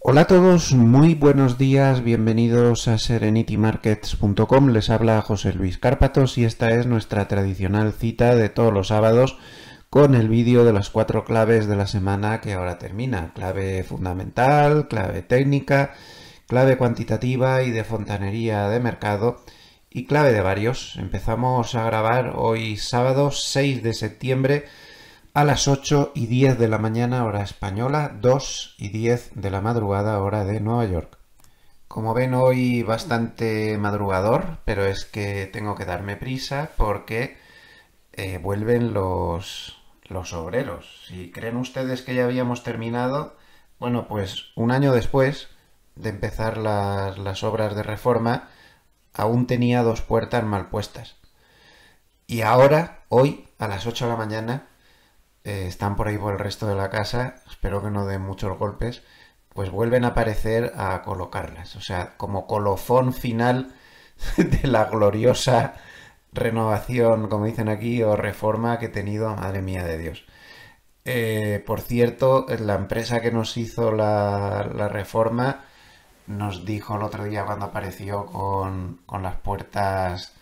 Hola a todos, muy buenos días, bienvenidos a serenitymarkets.com. Les habla José Luis Cárpatos y esta es nuestra tradicional cita de todos los sábados con el vídeo de las 4 claves de la semana que ahora termina. Clave fundamental, clave técnica, clave cuantitativa y de fontanería de mercado y clave de varios. Empezamos a grabar hoy sábado 6 de septiembre a las 8:10 de la mañana hora española, 2:10 de la madrugada hora de Nueva York. Como ven, hoy bastante madrugador, pero es que tengo que darme prisa porque vuelven los obreros. Si creen ustedes que ya habíamos terminado, bueno, pues un año después de empezar las obras de reforma, aún tenía 2 puertas mal puestas. Y ahora, hoy, a las 8 de la mañana, están por ahí por el resto de la casa, espero que no den muchos golpes, pues vuelven a aparecer a colocarlas. O sea, como colofón final de la gloriosa renovación, como dicen aquí, o reforma que he tenido, madre mía de Dios. Por cierto, la empresa que nos hizo la reforma nos dijo el otro día cuando apareció con las puertas,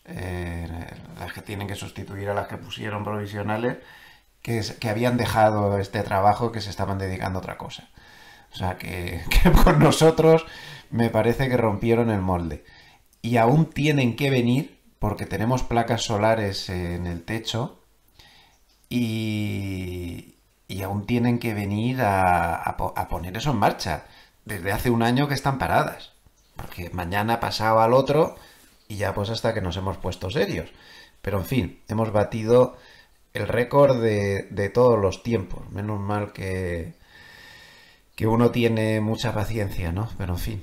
las que tienen que sustituir a las que pusieron provisionales, que habían dejado este trabajo, que se estaban dedicando a otra cosa. O sea, que con nosotros me parece que rompieron el molde. Y aún tienen que venir, porque tenemos placas solares en el techo, y aún tienen que venir a poner eso en marcha. Desde hace un año que están paradas. Porque mañana pasaba al otro y ya pues hasta que nos hemos puesto serios. Pero en fin, hemos batido el récord de todos los tiempos. Menos mal que uno tiene mucha paciencia, ¿no? Pero en fin,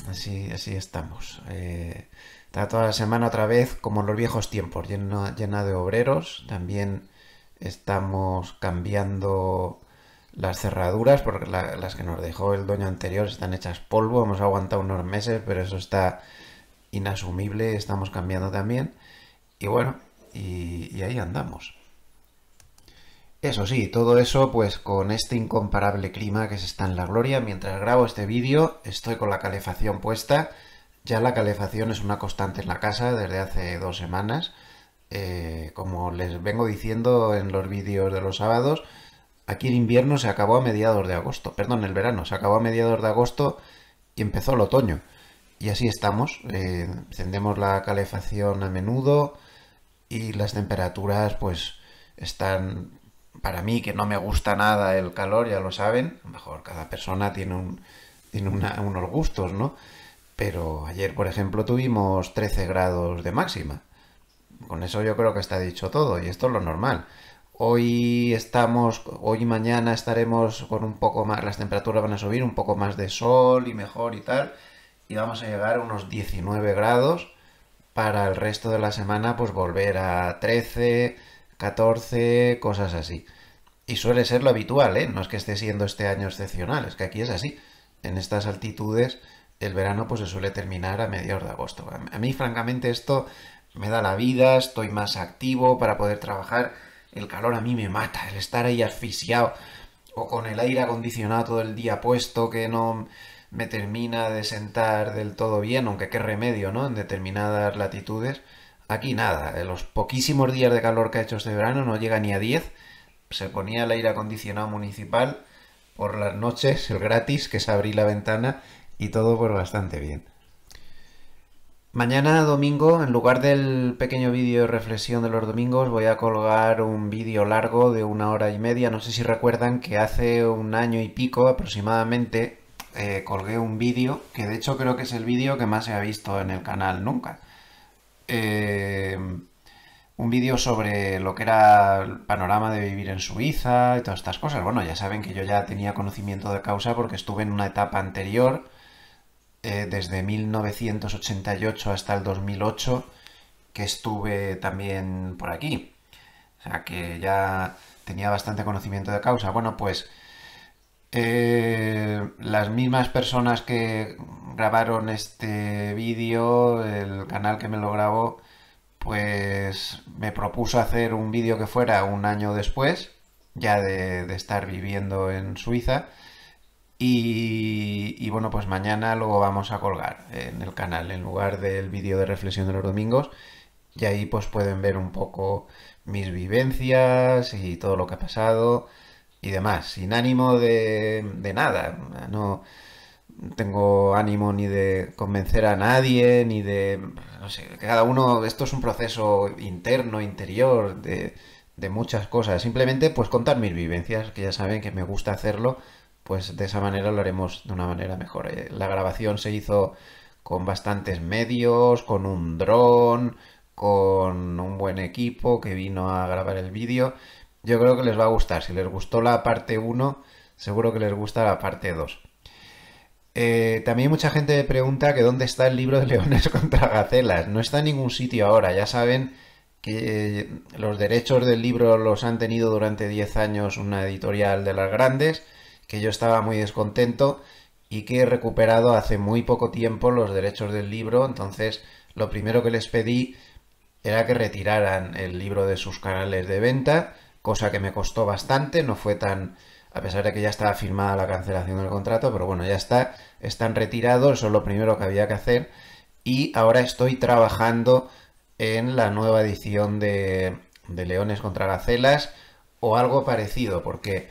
así estamos. Está toda la semana otra vez como en los viejos tiempos, llena de obreros. También estamos cambiando las cerraduras porque las que nos dejó el dueño anterior están hechas polvo. Hemos aguantado unos meses, pero eso está inasumible. Estamos cambiando también. Y bueno, y ahí andamos. Eso sí, todo eso pues con este incomparable clima que se está en la gloria. Mientras grabo este vídeo estoy con la calefacción puesta. Ya la calefacción es una constante en la casa desde hace 2 semanas. Como les vengo diciendo en los vídeos de los sábados, aquí el invierno se acabó a mediados de agosto. Perdón, el verano se acabó a mediados de agosto y empezó el otoño. Y así estamos. Encendemos la calefacción a menudo y las temperaturas pues están, para mí, que no me gusta nada el calor, ya lo saben. A lo mejor cada persona tiene unos gustos, ¿no? Pero ayer, por ejemplo, tuvimos 13 grados de máxima. Con eso yo creo que está dicho todo, y esto es lo normal. Hoy y mañana estaremos con un poco más, las temperaturas van a subir, un poco más de sol y mejor y tal, y vamos a llegar a unos 19 grados para el resto de la semana, pues volver a 13, 14, cosas así. Y suele ser lo habitual, ¿eh? No es que esté siendo este año excepcional, es que aquí es así. En estas altitudes el verano pues se suele terminar a mediados de agosto. A mí, francamente, esto me da la vida, estoy más activo para poder trabajar. El calor a mí me mata, el estar ahí asfixiado o con el aire acondicionado todo el día puesto que no me termina de sentar del todo bien, aunque qué remedio, ¿no? En determinadas latitudes. Aquí nada, en los poquísimos días de calor que ha hecho este verano no llega ni a 10. Se ponía el aire acondicionado municipal por las noches, el gratis, que es abrir la ventana, y todo pues bastante bien. Mañana domingo, en lugar del pequeño vídeo de reflexión de los domingos, voy a colgar un vídeo largo de 1 hora y media. No sé si recuerdan que hace un año y pico aproximadamente colgué un vídeo, que de hecho creo que es el vídeo que más se ha visto en el canal nunca. Un vídeo sobre lo que era el panorama de vivir en Suiza y todas estas cosas. Bueno, ya saben que yo ya tenía conocimiento de causa porque estuve en una etapa anterior, desde 1988 hasta el 2008, que estuve también por aquí. O sea que ya tenía bastante conocimiento de causa. Bueno, pues las mismas personas que grabaron este vídeo, el canal que me lo grabó, pues me propuso hacer un vídeo que fuera un año después, ya de estar viviendo en Suiza, y bueno, pues mañana lo vamos a colgar en el canal en lugar del vídeo de reflexión de los domingos, y ahí pues pueden ver un poco mis vivencias y todo lo que ha pasado y demás, sin ánimo de nada. No tengo ánimo ni de convencer a nadie, ni de... No sé, cada uno... Esto es un proceso interno, interior, de muchas cosas. Simplemente pues contar mis vivencias, que ya saben que me gusta hacerlo, pues de esa manera lo haremos de una manera mejor. La grabación se hizo con bastantes medios, con un dron, con un buen equipo que vino a grabar el vídeo. Yo creo que les va a gustar. Si les gustó la parte 1, seguro que les gusta la parte 2. También mucha gente me pregunta que dónde está el libro de Leones contra Gacelas. No está en ningún sitio ahora. Ya saben que los derechos del libro los han tenido durante 10 años una editorial de las grandes, que yo estaba muy descontento y que he recuperado hace muy poco tiempo los derechos del libro. Entonces, lo primero que les pedí era que retiraran el libro de sus canales de venta, cosa que me costó bastante, no fue tan... a pesar de que ya estaba firmada la cancelación del contrato, pero bueno, ya está, están retirados, eso es lo primero que había que hacer, y ahora estoy trabajando en la nueva edición de Leones contra Gacelas, o algo parecido, porque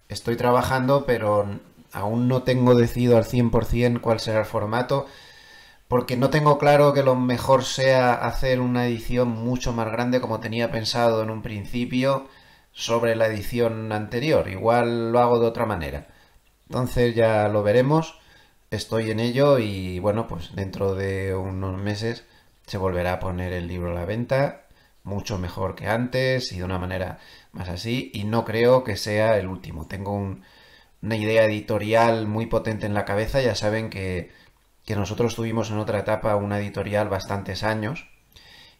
estoy trabajando, pero aún no tengo decidido al 100% cuál será el formato, porque no tengo claro que lo mejor sea hacer una edición mucho más grande como tenía pensado en un principio sobre la edición anterior. Igual lo hago de otra manera. Entonces ya lo veremos. Estoy en ello y bueno, pues dentro de unos meses se volverá a poner el libro a la venta, mucho mejor que antes y de una manera más así. Y no creo que sea el último. Tengo una idea editorial muy potente en la cabeza. Ya saben que nosotros tuvimos en otra etapa una editorial bastantes años,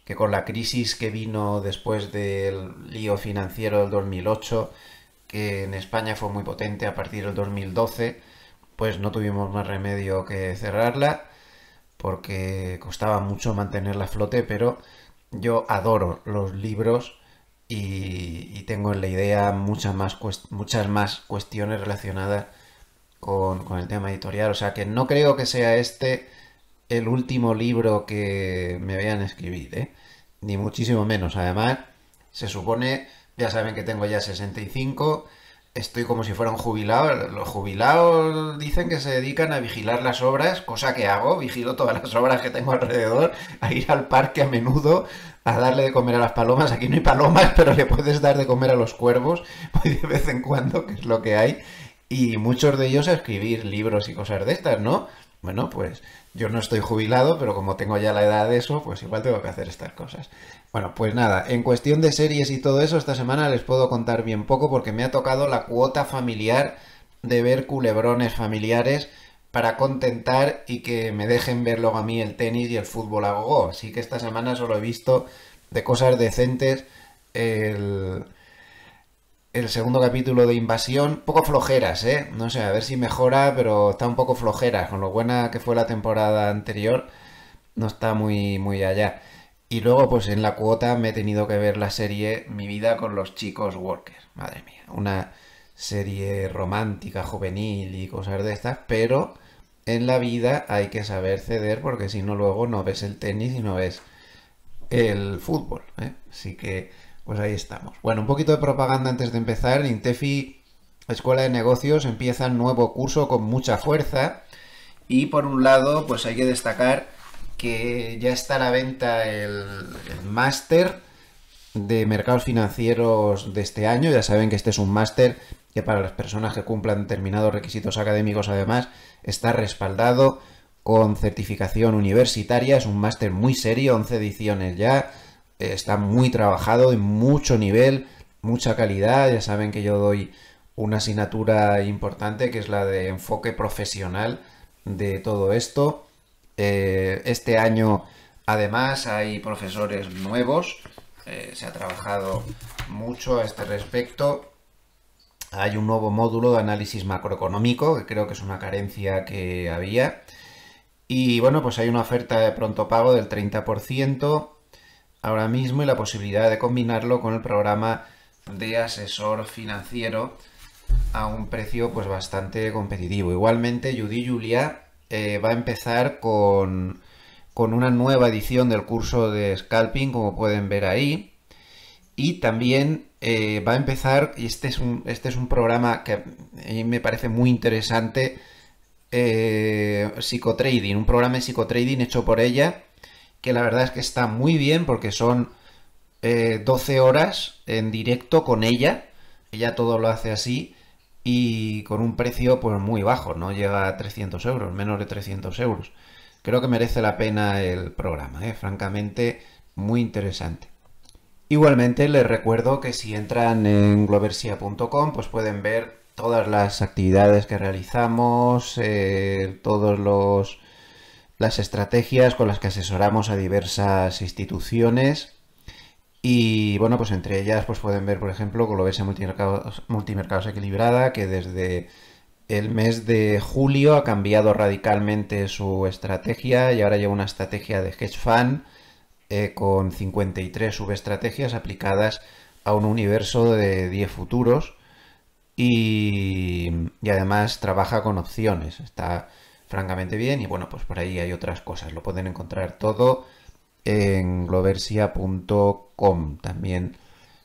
que con la crisis que vino después del lío financiero del 2008, que en España fue muy potente a partir del 2012, pues no tuvimos más remedio que cerrarla, porque costaba mucho mantenerla a flote, pero yo adoro los libros y tengo en la idea muchas más cuestiones relacionadas con el tema editorial. O sea que no creo que sea este el último libro que me vayan a escribir, ¿eh? Ni muchísimo menos. Además, se supone, ya saben que tengo ya 65, estoy como si fuera un jubilado. Los jubilados dicen que se dedican a vigilar las obras, cosa que hago, vigilo todas las obras que tengo alrededor, a ir al parque a menudo, a darle de comer a las palomas. Aquí no hay palomas, pero le puedes dar de comer a los cuervos, pues de vez en cuando, que es lo que hay. Y muchos de ellos a escribir libros y cosas de estas, ¿no? Bueno, pues yo no estoy jubilado, pero como tengo ya la edad de eso, pues igual tengo que hacer estas cosas. Bueno, pues nada, en cuestión de series y todo eso, esta semana les puedo contar bien poco porque me ha tocado la cuota familiar de ver culebrones familiares para contentar y que me dejen ver luego a mí el tenis y el fútbol a gogo. Así que esta semana solo he visto de cosas decentes el segundo capítulo de Invasión, poco flojeras, ¿eh? No sé, a ver si mejora, pero está un poco flojeras. Con lo buena que fue la temporada anterior, no está muy allá. Y luego, pues en la cuota me he tenido que ver la serie Mi vida con los chicos Walker. Madre mía, una serie romántica, juvenil y cosas de estas, pero en la vida hay que saber ceder porque si no luego no ves el tenis y no ves el fútbol, ¿eh? Así que pues ahí estamos. Bueno, un poquito de propaganda antes de empezar. Intefi Escuela de Negocios empieza un nuevo curso con mucha fuerza y por un lado pues hay que destacar que ya está a la venta el máster de mercados financieros de este año. Ya saben que este es un máster que para las personas que cumplan determinados requisitos académicos además está respaldado con certificación universitaria. Es un máster muy serio, 11 ediciones ya. Está muy trabajado, en mucho nivel, mucha calidad. Ya saben que yo doy una asignatura importante que es la de enfoque profesional de todo esto. Este año además hay profesores nuevos, se ha trabajado mucho a este respecto. Hay un nuevo módulo de análisis macroeconómico, que creo que es una carencia que había. Y bueno, pues hay una oferta de pronto pago del 30% ahora mismo y la posibilidad de combinarlo con el programa de asesor financiero a un precio pues bastante competitivo. Igualmente, Judy Julia va a empezar con una nueva edición del curso de scalping, como pueden ver ahí. Y también va a empezar, y este es un programa que a mí me parece muy interesante, psicotrading, un programa de psicotrading hecho por ella, que la verdad es que está muy bien porque son 12 horas en directo con ella. Ella todo lo hace así y con un precio pues muy bajo, no llega a 300 euros, menos de 300 euros. Creo que merece la pena el programa, francamente muy interesante. Igualmente les recuerdo que si entran en gloversia.com pues pueden ver todas las actividades que realizamos, las estrategias con las que asesoramos a diversas instituciones. Y bueno, pues entre ellas pues pueden ver, por ejemplo, Gloversia Multimercados Equilibrada, que desde el mes de julio ha cambiado radicalmente su estrategia y ahora lleva una estrategia de hedge fund con 53 subestrategias aplicadas a un universo de 10 futuros y además trabaja con opciones. Está francamente bien y bueno, pues por ahí hay otras cosas. Lo pueden encontrar todo en gloversia.com. También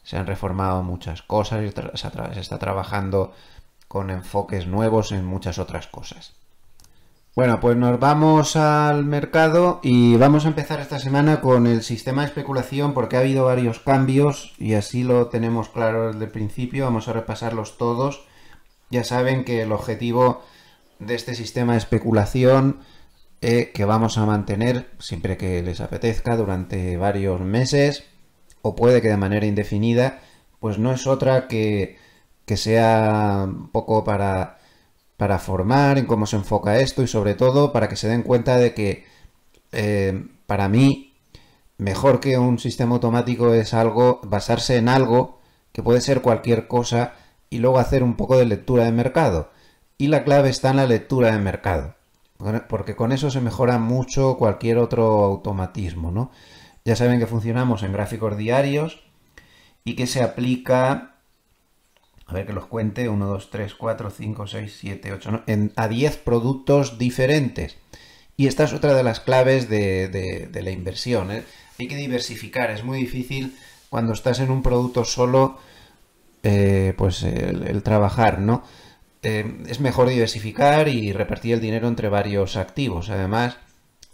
se han reformado muchas cosas y se está trabajando con enfoques nuevos en muchas otras cosas. Bueno, pues nos vamos al mercado y vamos a empezar esta semana con el sistema de especulación porque ha habido varios cambios y así lo tenemos claro desde el principio. Vamos a repasarlos todos. Ya saben que el objetivo de este sistema de especulación que vamos a mantener siempre que les apetezca durante varios meses o puede que de manera indefinida, pues no es otra que sea un poco para formar en cómo se enfoca esto y sobre todo para que se den cuenta de que para mí mejor que un sistema automático es basarse en algo que puede ser cualquier cosa y luego hacer un poco de lectura de mercado. Y la clave está en la lectura de mercado, porque con eso se mejora mucho cualquier otro automatismo, ¿no? Ya saben que funcionamos en gráficos diarios y que se aplica, a ver que los cuente, 1, 2, 3, 4, 5, 6, 7, 8, a 10 productos diferentes. Y esta es otra de las claves de la inversión, ¿eh? Hay que diversificar, es muy difícil cuando estás en un producto solo, pues el trabajar, ¿no? Es mejor diversificar y repartir el dinero entre varios activos. Además,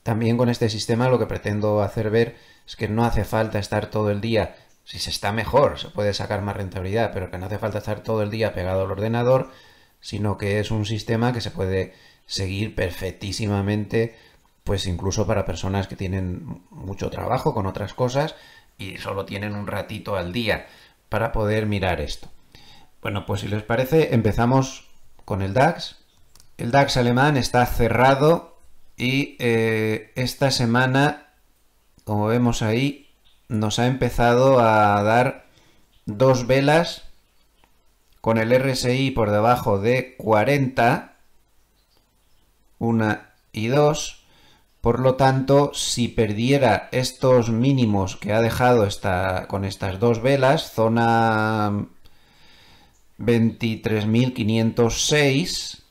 también con este sistema lo que pretendo hacer ver es que no hace falta estar todo el día. Si se está mejor, se puede sacar más rentabilidad, pero que no hace falta estar todo el día pegado al ordenador, sino que es un sistema que se puede seguir perfectísimamente, pues incluso para personas que tienen mucho trabajo con otras cosas y solo tienen un ratito al día para poder mirar esto. Bueno, pues si les parece, empezamos con el DAX. El DAX alemán está cerrado y esta semana, como vemos ahí, nos ha empezado a dar dos velas con el RSI por debajo de 40, una y dos. Por lo tanto, si perdiera estos mínimos que ha dejado con estas dos velas, zona 23.506,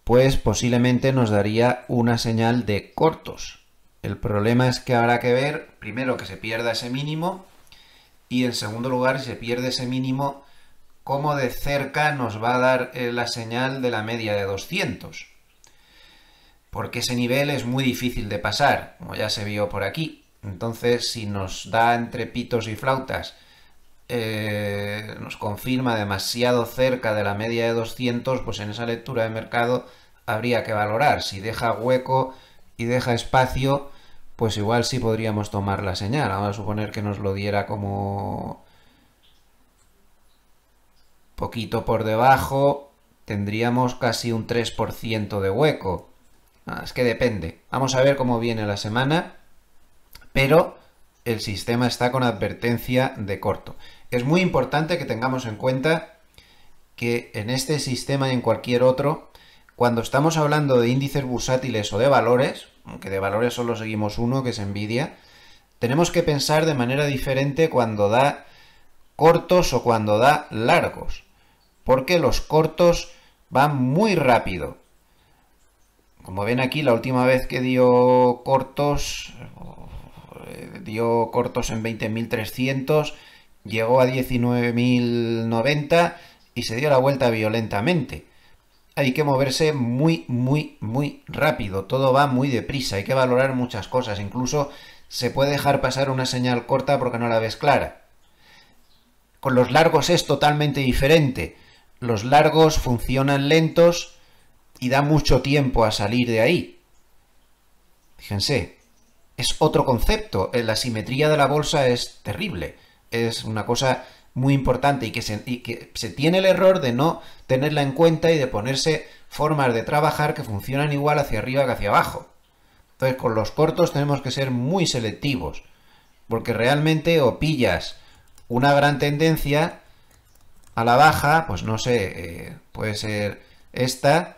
pues posiblemente nos daría una señal de cortos. El problema es que habrá que ver, primero, que se pierda ese mínimo y en segundo lugar, si se pierde ese mínimo, cómo de cerca nos va a dar la señal de la media de 200. Porque ese nivel es muy difícil de pasar, como ya se vio por aquí. Entonces, si nos da entre pitos y flautas, nos confirma demasiado cerca de la media de 200, pues en esa lectura de mercado habría que valorar. Si deja hueco y deja espacio, pues igual sí podríamos tomar la señal. Vamos a suponer que nos lo diera como poquito por debajo, tendríamos casi un 3% de hueco. Es que depende. Vamos a ver cómo viene la semana, pero el sistema está con advertencia de corto. Es muy importante que tengamos en cuenta que en este sistema y en cualquier otro, cuando estamos hablando de índices bursátiles o de valores, aunque de valores solo seguimos uno, que es Nvidia, tenemos que pensar de manera diferente cuando da cortos o cuando da largos. porque los cortos van muy rápido. Como ven aquí, la última vez que dio cortos en 20.300, llegó a 19.090 y se dio la vuelta violentamente. Hay que moverse muy, muy, muy rápido. Todo va muy deprisa. Hay que valorar muchas cosas. Incluso se puede dejar pasar una señal corta porque no la ves clara. Con los largos es totalmente diferente. Los largos funcionan lentos y da mucho tiempo a salir de ahí. Fíjense, es otro concepto. La simetría de la bolsa es terrible. Es una cosa muy importante y que se tiene el error de no tenerla en cuenta y de ponerse formas de trabajar que funcionan igual hacia arriba que hacia abajo. Entonces, con los cortos tenemos que ser muy selectivos, porque realmente o pillas una gran tendencia a la baja, pues no sé, puede ser esta,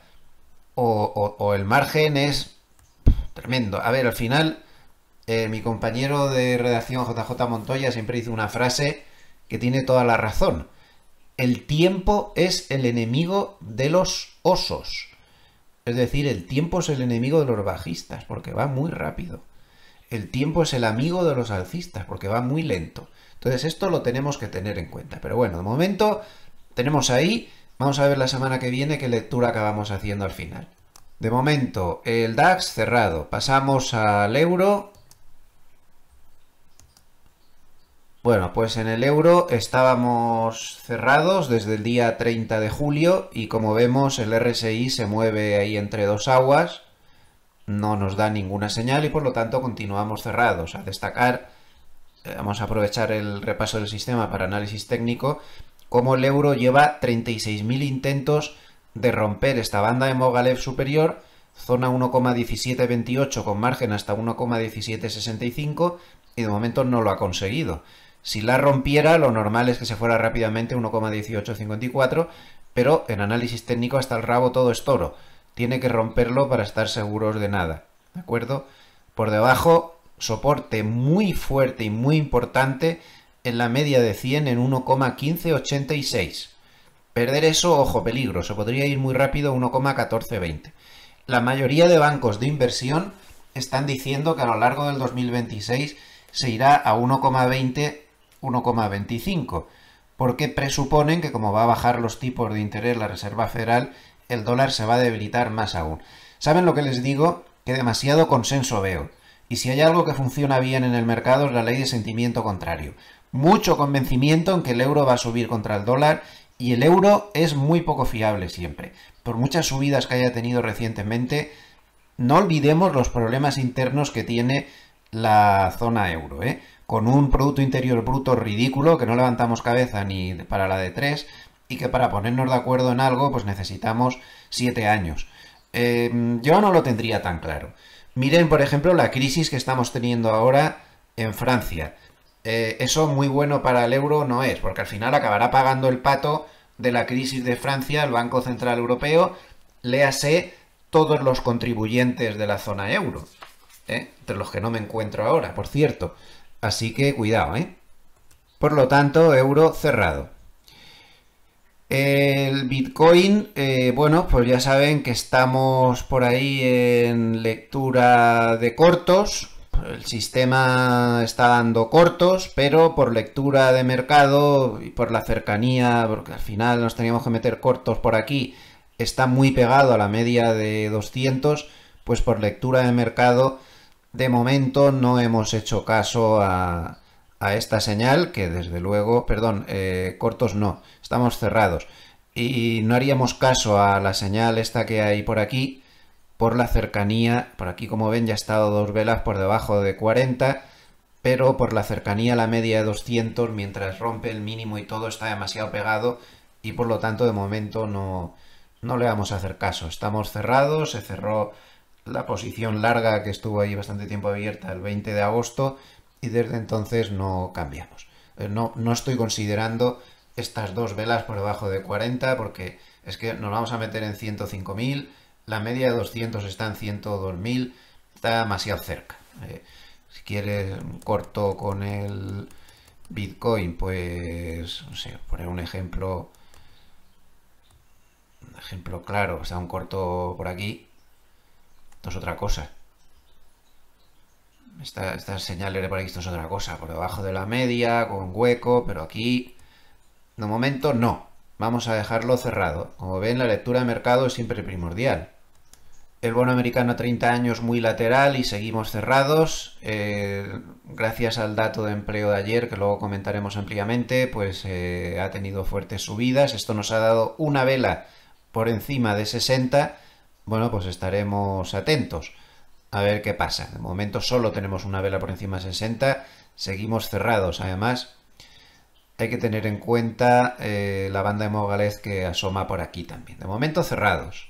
o el margen es tremendo. A ver, al final, mi compañero de redacción JJ Montoya siempre dice una frase que tiene toda la razón. El tiempo es el enemigo de los osos. Es decir, el tiempo es el enemigo de los bajistas, porque va muy rápido. El tiempo es el amigo de los alcistas, porque va muy lento. Entonces esto lo tenemos que tener en cuenta. Pero bueno, de momento tenemos ahí. Vamos a ver la semana que viene qué lectura acabamos haciendo al final. De momento, el DAX cerrado. Pasamos al euro. Bueno, pues en el euro estábamos cerrados desde el día 30 de julio y como vemos el RSI se mueve ahí entre dos aguas, no nos da ninguna señal y por lo tanto continuamos cerrados. A destacar, vamos a aprovechar el repaso del sistema para análisis técnico, como el euro lleva 36.000 intentos de romper esta banda de Mogilev superior, zona 1,1728 con margen hasta 1,1765 y de momento no lo ha conseguido. Si la rompiera, lo normal es que se fuera rápidamente a 1,1854, pero en análisis técnico hasta el rabo todo es toro. Tiene que romperlo para estar seguros de nada, ¿de acuerdo? Por debajo, soporte muy fuerte y muy importante en la media de 100 en 1,1586. Perder eso, ojo, peligro, se podría ir muy rápido a 1,1420. La mayoría de bancos de inversión están diciendo que a lo largo del 2026 se irá a 1,20, 1,25, porque presuponen que como va a bajar los tipos de interés la Reserva Federal, el dólar se va a debilitar más aún. ¿Saben lo que les digo? Que demasiado consenso veo. Y si hay algo que funciona bien en el mercado es la ley de sentimiento contrario. Mucho convencimiento en que el euro va a subir contra el dólar y el euro es muy poco fiable siempre. Por muchas subidas que haya tenido recientemente, no olvidemos los problemas internos que tiene la zona euro, con un Producto Interior Bruto ridículo, que no levantamos cabeza ni para la de 3, y que para ponernos de acuerdo en algo pues necesitamos 7 años. Yo no lo tendría tan claro. Miren, por ejemplo, la crisis que estamos teniendo ahora en Francia. Eso muy bueno para el euro no es, porque al final acabará pagando el pato de la crisis de Francia el Banco Central Europeo, léase todos los contribuyentes de la zona euro, entre los que no me encuentro ahora, por cierto. Así que cuidado, Por lo tanto, euro cerrado. El Bitcoin, bueno, pues ya saben que estamos por ahí en lectura de cortos. El sistema está dando cortos, pero por lectura de mercado y por la cercanía, porque al final nos teníamos que meter cortos por aquí, está muy pegado a la media de 200, pues por lectura de mercado, de momento no hemos hecho caso a esta señal, que desde luego, perdón, cortos no, estamos cerrados. Y no haríamos caso a la señal esta que hay por aquí, por la cercanía. Por aquí, como ven, ya ha estado dos velas por debajo de 40, pero por la cercanía a la media de 200, mientras rompe el mínimo y todo está demasiado pegado, y por lo tanto de momento no le vamos a hacer caso. Estamos cerrados, se cerró la posición larga que estuvo ahí bastante tiempo abierta el 20 de agosto y desde entonces no cambiamos. No estoy considerando estas dos velas por debajo de 40 porque es que nos vamos a meter en 105.000, la media de 200 está en 102.000, está demasiado cerca. Si quieres un corto con el Bitcoin, pues no sé, poner un ejemplo ejemplo claro, está un corto por aquí. Esto es otra cosa. Esta señal de por aquí, esto es otra cosa. Por debajo de la media, con hueco, pero aquí, de momento, no. Vamos a dejarlo cerrado. Como ven, la lectura de mercado es siempre primordial. El bono americano a 30 años muy lateral y seguimos cerrados. Gracias al dato de empleo de ayer, que luego comentaremos ampliamente, pues ha tenido fuertes subidas. Esto nos ha dado una vela por encima de 60. Bueno, pues estaremos atentos a ver qué pasa. De momento solo tenemos una vela por encima de 60. Seguimos cerrados. Además, hay que tener en cuenta la banda de Mogalef que asoma por aquí también. De momento cerrados.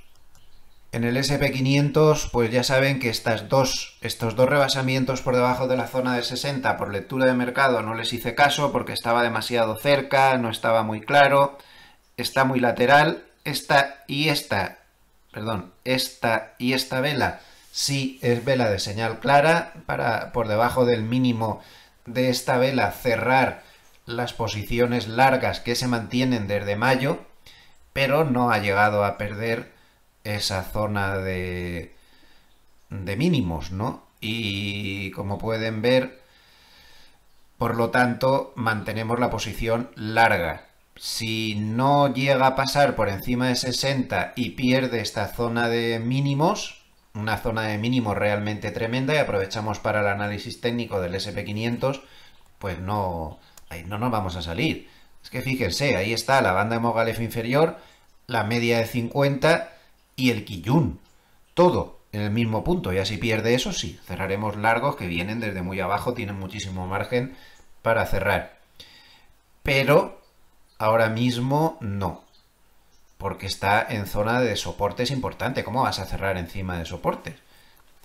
En el SP500, pues ya saben que estos dos rebasamientos por debajo de la zona de 60 por lectura de mercado no les hice caso porque estaba demasiado cerca, no estaba muy claro, está muy lateral. Esta y esta vela sí es vela de señal clara para por debajo del mínimo de esta vela cerrar las posiciones largas que se mantienen desde mayo, pero no ha llegado a perder esa zona de mínimos, ¿no? Y como pueden ver, por lo tanto, mantenemos la posición larga. Si no llega a pasar por encima de 60 y pierde esta zona de mínimos, una zona de mínimos realmente tremenda, y aprovechamos para el análisis técnico del SP500, pues no, ahí no nos vamos a salir. Es que fíjense, ahí está la banda de Mogalef inferior, la media de 50 y el Kijun, todo en el mismo punto. Ya si pierde eso, sí, cerraremos largos que vienen desde muy abajo, tienen muchísimo margen para cerrar. Pero ahora mismo no, porque está en zona de soportes importante. ¿Cómo vas a cerrar encima de soportes?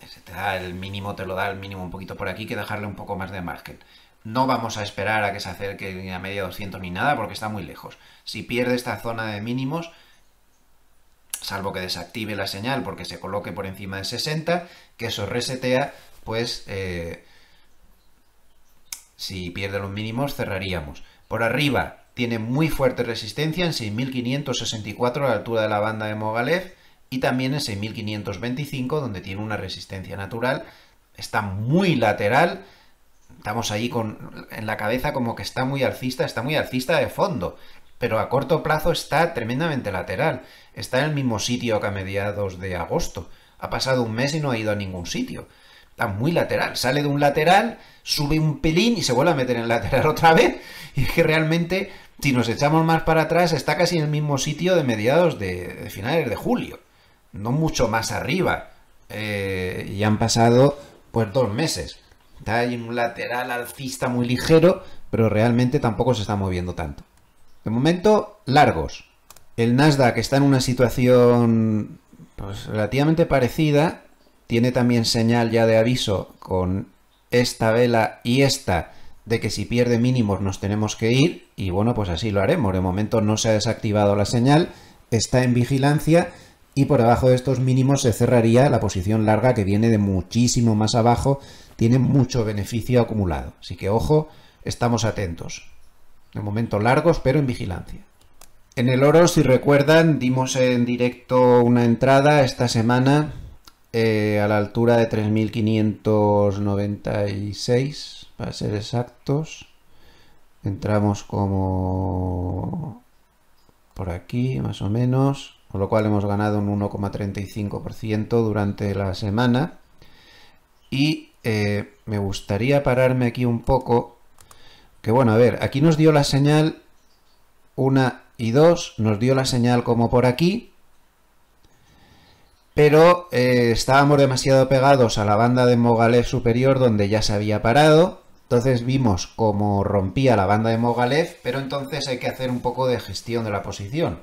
Se te da el mínimo, te lo da el mínimo un poquito por aquí, que dejarle un poco más de margen. No vamos a esperar a que se acerque ni a media 200 ni nada, porque está muy lejos. Si pierde esta zona de mínimos, salvo que desactive la señal porque se coloque por encima de 60, que eso resetea, pues si pierde los mínimos cerraríamos. Por arriba tiene muy fuerte resistencia en 6.564 a la altura de la banda de Mogalef y también en 6.525 donde tiene una resistencia natural. Está muy lateral, estamos ahí en la cabeza como que está muy alcista de fondo, pero a corto plazo está tremendamente lateral. Está en el mismo sitio que a mediados de agosto. Ha pasado un mes y no ha ido a ningún sitio. Está muy lateral. Sale de un lateral, sube un pelín y se vuelve a meter en el lateral otra vez. Y es que realmente, si nos echamos más para atrás, está casi en el mismo sitio de mediados de finales de julio. No mucho más arriba. Y han pasado, pues, 2 meses. Está ahí en un lateral alcista muy ligero, pero realmente tampoco se está moviendo tanto. De momento, largos. El Nasdaq está en una situación pues, relativamente parecida. Tiene también señal ya de aviso con esta vela y esta de que si pierde mínimos nos tenemos que ir. Y bueno, pues así lo haremos. De momento no se ha desactivado la señal. Está en vigilancia y por debajo de estos mínimos se cerraría la posición larga que viene de muchísimo más abajo. Tiene mucho beneficio acumulado. Así que ojo, estamos atentos. De momento largos, pero en vigilancia. En el oro, si recuerdan, dimos en directo una entrada esta semana a la altura de 3.596, para ser exactos. Entramos como por aquí, más o menos, con lo cual hemos ganado un 1,35% durante la semana. Y me gustaría pararme aquí un poco. Que bueno, a ver, aquí nos dio la señal 1 y 2, nos dio la señal como por aquí, pero estábamos demasiado pegados a la banda de Mogalef superior donde ya se había parado, entonces vimos cómo rompía la banda de Mogalef, pero entonces hay que hacer un poco de gestión de la posición.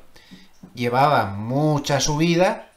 Llevaba mucha subida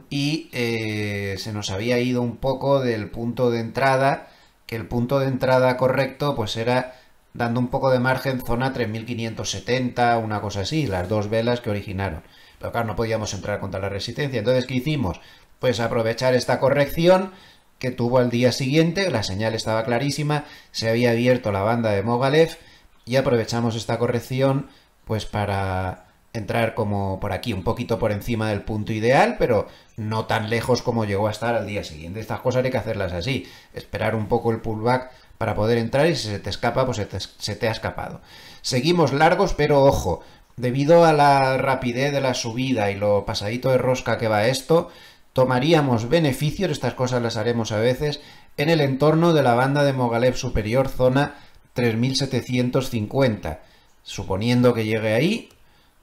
y se nos había ido un poco del punto de entrada, que el punto de entrada correcto pues era dando un poco de margen, zona 3.570, una cosa así, las dos velas que originaron. Pero claro, no podíamos entrar contra la resistencia. Entonces, ¿qué hicimos? Pues aprovechar esta corrección que tuvo al día siguiente, la señal estaba clarísima, se había abierto la banda de Mogalef y aprovechamos esta corrección pues para entrar como por aquí, un poquito por encima del punto ideal, pero no tan lejos como llegó a estar al día siguiente. Estas cosas hay que hacerlas así, esperar un poco el pullback para poder entrar y si se te escapa, pues se te ha escapado. Seguimos largos, pero ojo, debido a la rapidez de la subida y lo pasadito de rosca que va esto, tomaríamos beneficios, estas cosas las haremos a veces, en el entorno de la banda de Mogilev superior, zona 3750. Suponiendo que llegue ahí,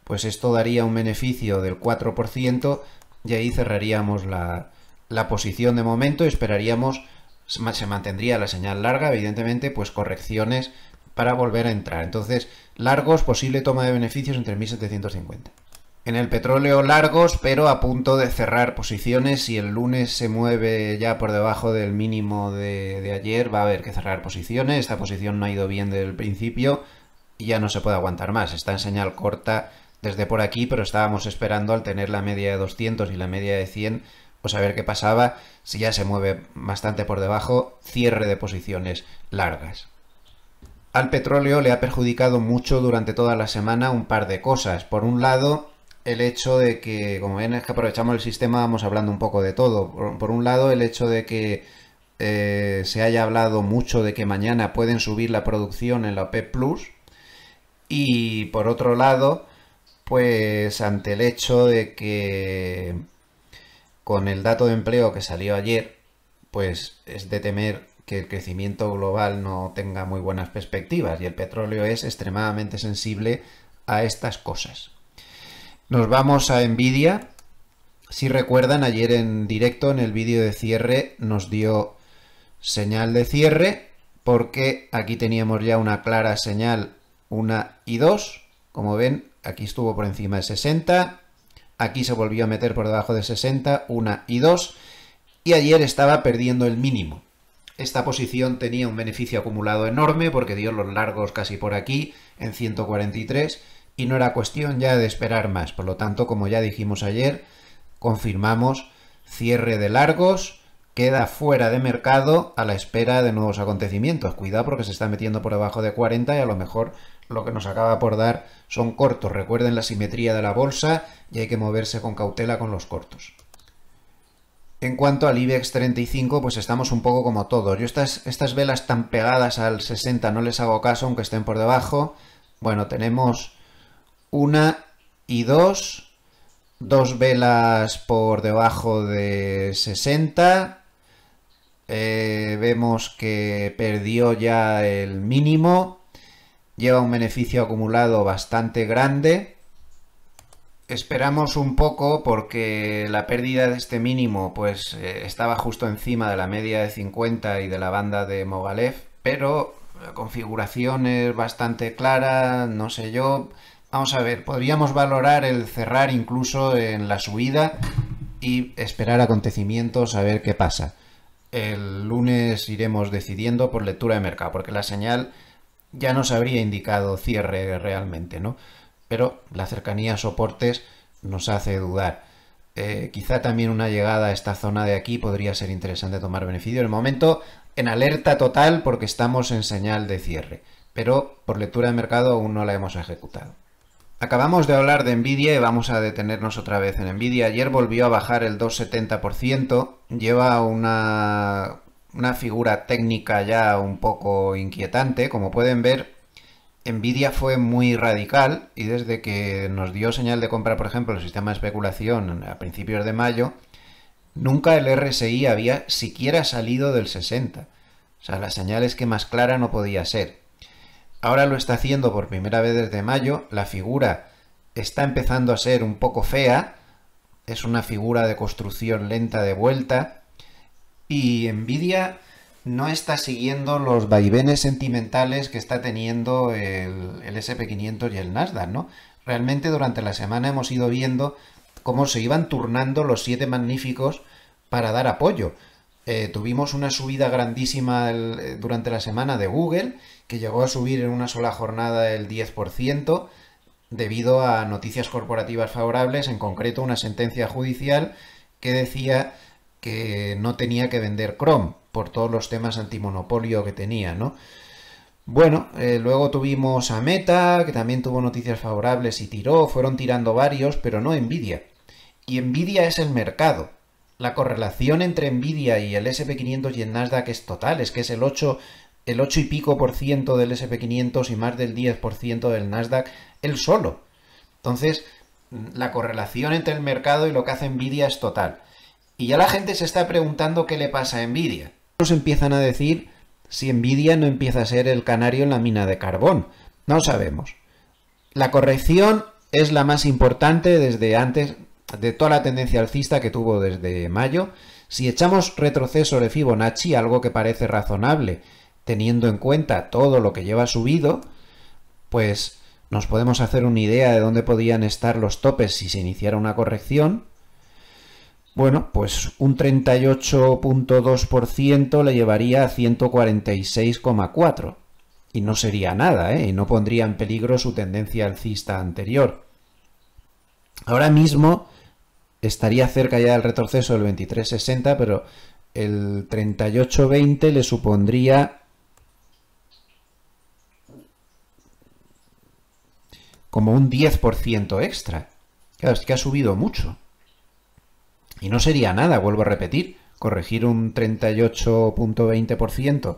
pues esto daría un beneficio del 4% y ahí cerraríamos la posición de momento y esperaríamos, se mantendría la señal larga, evidentemente, pues correcciones para volver a entrar. Entonces, largos, posible toma de beneficios en 3750. En el petróleo largos, pero a punto de cerrar posiciones. Si el lunes se mueve ya por debajo del mínimo de ayer, va a haber que cerrar posiciones. Esta posición no ha ido bien desde el principio y ya no se puede aguantar más. Está en señal corta desde por aquí, pero estábamos esperando al tener la media de 200 y la media de 100, pues a ver qué pasaba. Si ya se mueve bastante por debajo, cierre de posiciones largas. Al petróleo le ha perjudicado mucho durante toda la semana un par de cosas. Por un lado, el hecho de que, como ven, es que aprovechamos el sistema, vamos hablando un poco de todo. Por un lado, el hecho de que se haya hablado mucho de que mañana pueden subir la producción en la OPEP Plus. Y por otro lado, pues ante el hecho de que con el dato de empleo que salió ayer, pues es de temer que el crecimiento global no tenga muy buenas perspectivas y el petróleo es extremadamente sensible a estas cosas. Nos vamos a Nvidia. Si recuerdan, ayer en directo en el vídeo de cierre nos dio señal de cierre porque aquí teníamos ya una clara señal 1 y 2. Como ven, aquí estuvo por encima de 60, aquí se volvió a meter por debajo de 60, 1 y 2, y ayer estaba perdiendo el mínimo. Esta posición tenía un beneficio acumulado enorme porque dio los largos casi por aquí, en 143, y no era cuestión ya de esperar más. Por lo tanto, como ya dijimos ayer, confirmamos cierre de largos, queda fuera de mercado a la espera de nuevos acontecimientos. Cuidado porque se está metiendo por debajo de 40 y a lo mejor lo que nos acaba por dar son cortos. Recuerden la simetría de la bolsa y hay que moverse con cautela con los cortos. En cuanto al IBEX 35, pues estamos un poco como todos. Yo estas velas tan pegadas al 60 no les hago caso, aunque estén por debajo. Bueno, tenemos 1 y 2, dos velas por debajo de 60. Vemos que perdió ya el mínimo. Lleva un beneficio acumulado bastante grande. Esperamos un poco porque la pérdida de este mínimo pues estaba justo encima de la media de 50 y de la banda de Mogilev, pero la configuración es bastante clara, no sé yo. Vamos a ver, podríamos valorar el cerrar incluso en la subida y esperar acontecimientos a ver qué pasa. El lunes iremos decidiendo por lectura de mercado, porque la señal ya nos habría indicado cierre realmente, ¿no? Pero la cercanía a soportes nos hace dudar. Quizá también una llegada a esta zona de aquí podría ser interesante tomar beneficio. En el momento, en alerta total porque estamos en señal de cierre, pero por lectura de mercado aún no la hemos ejecutado. Acabamos de hablar de Nvidia y vamos a detenernos otra vez en Nvidia. Ayer volvió a bajar el 2,70%, lleva una figura técnica ya un poco inquietante. Como pueden ver, Nvidia fue muy radical y desde que nos dio señal de compra, por ejemplo, el sistema de especulación a principios de mayo, nunca el RSI había siquiera salido del 60. O sea, la señal es que más clara no podía ser. Ahora lo está haciendo por primera vez desde mayo. La figura está empezando a ser un poco fea. Es una figura de construcción lenta de vuelta. Y Nvidia no está siguiendo los vaivenes sentimentales que está teniendo el SP500 y el Nasdaq, ¿no? Realmente durante la semana hemos ido viendo cómo se iban turnando los 7 magníficos para dar apoyo. Tuvimos una subida grandísima durante la semana de Google, que llegó a subir en una sola jornada el 10%, debido a noticias corporativas favorables, en concreto una sentencia judicial que decía que no tenía que vender Chrome por todos los temas antimonopolio que tenía, ¿no? Bueno, luego tuvimos a Meta, que también tuvo noticias favorables y tiró, fueron tirando varios, pero no Nvidia. Y Nvidia es el mercado. La correlación entre Nvidia y el SP500 y el Nasdaq es total, es que es el 8 y pico por ciento del SP500 y más del 10% del Nasdaq, él solo. Entonces, la correlación entre el mercado y lo que hace Nvidia es total. Y ya la gente se está preguntando qué le pasa a Nvidia. Nos empiezan a decir si Nvidia no empieza a ser el canario en la mina de carbón. No sabemos. La corrección es la más importante desde antes de toda la tendencia alcista que tuvo desde mayo. Si echamos retroceso de Fibonacci, algo que parece razonable teniendo en cuenta todo lo que lleva subido, pues nos podemos hacer una idea de dónde podían estar los topes si se iniciara una corrección. Bueno, pues un 38.2% le llevaría a 146,4. Y no sería nada, ¿eh? Y no pondría en peligro su tendencia alcista anterior. Ahora mismo estaría cerca ya del retroceso del 23.60, pero el 38.20 le supondría como un 10% extra. Claro, es que ha subido mucho. Y no sería nada, vuelvo a repetir, corregir un 38.20%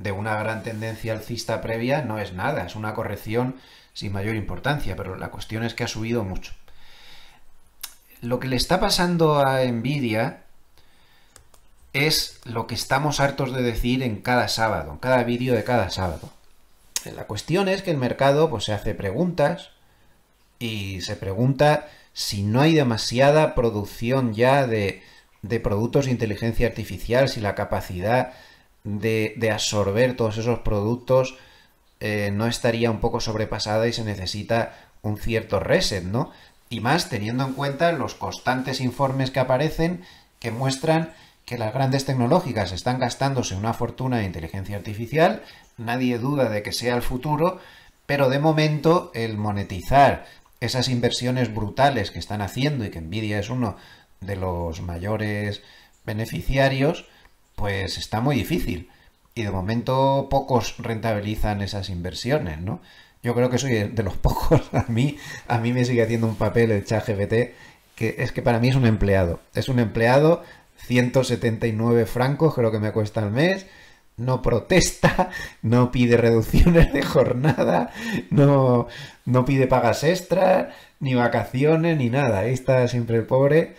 de una gran tendencia alcista previa no es nada, es una corrección sin mayor importancia, pero la cuestión es que ha subido mucho. Lo que le está pasando a Nvidia es lo que estamos hartos de decir en cada sábado, en cada vídeo de cada sábado. La cuestión es que el mercado pues, se hace preguntas y se pregunta si no hay demasiada producción ya de productos de inteligencia artificial, si la capacidad de absorber todos esos productos no estaría un poco sobrepasada y se necesita un cierto reset, ¿no? Y más teniendo en cuenta los constantes informes que aparecen que muestran que las grandes tecnológicas están gastándose una fortuna en inteligencia artificial, nadie duda de que sea el futuro, pero de momento el monetizar esas inversiones brutales que están haciendo y que Nvidia es uno de los mayores beneficiarios, pues está muy difícil. Y de momento pocos rentabilizan esas inversiones, ¿no? Yo creo que soy de los pocos. A mí me sigue haciendo un papel el ChatGPT, que es que para mí es un empleado. Es un empleado, 179 francos creo que me cuesta al mes. No protesta, no pide reducciones de jornada, no pide pagas extras, ni vacaciones, ni nada. Ahí está siempre el pobre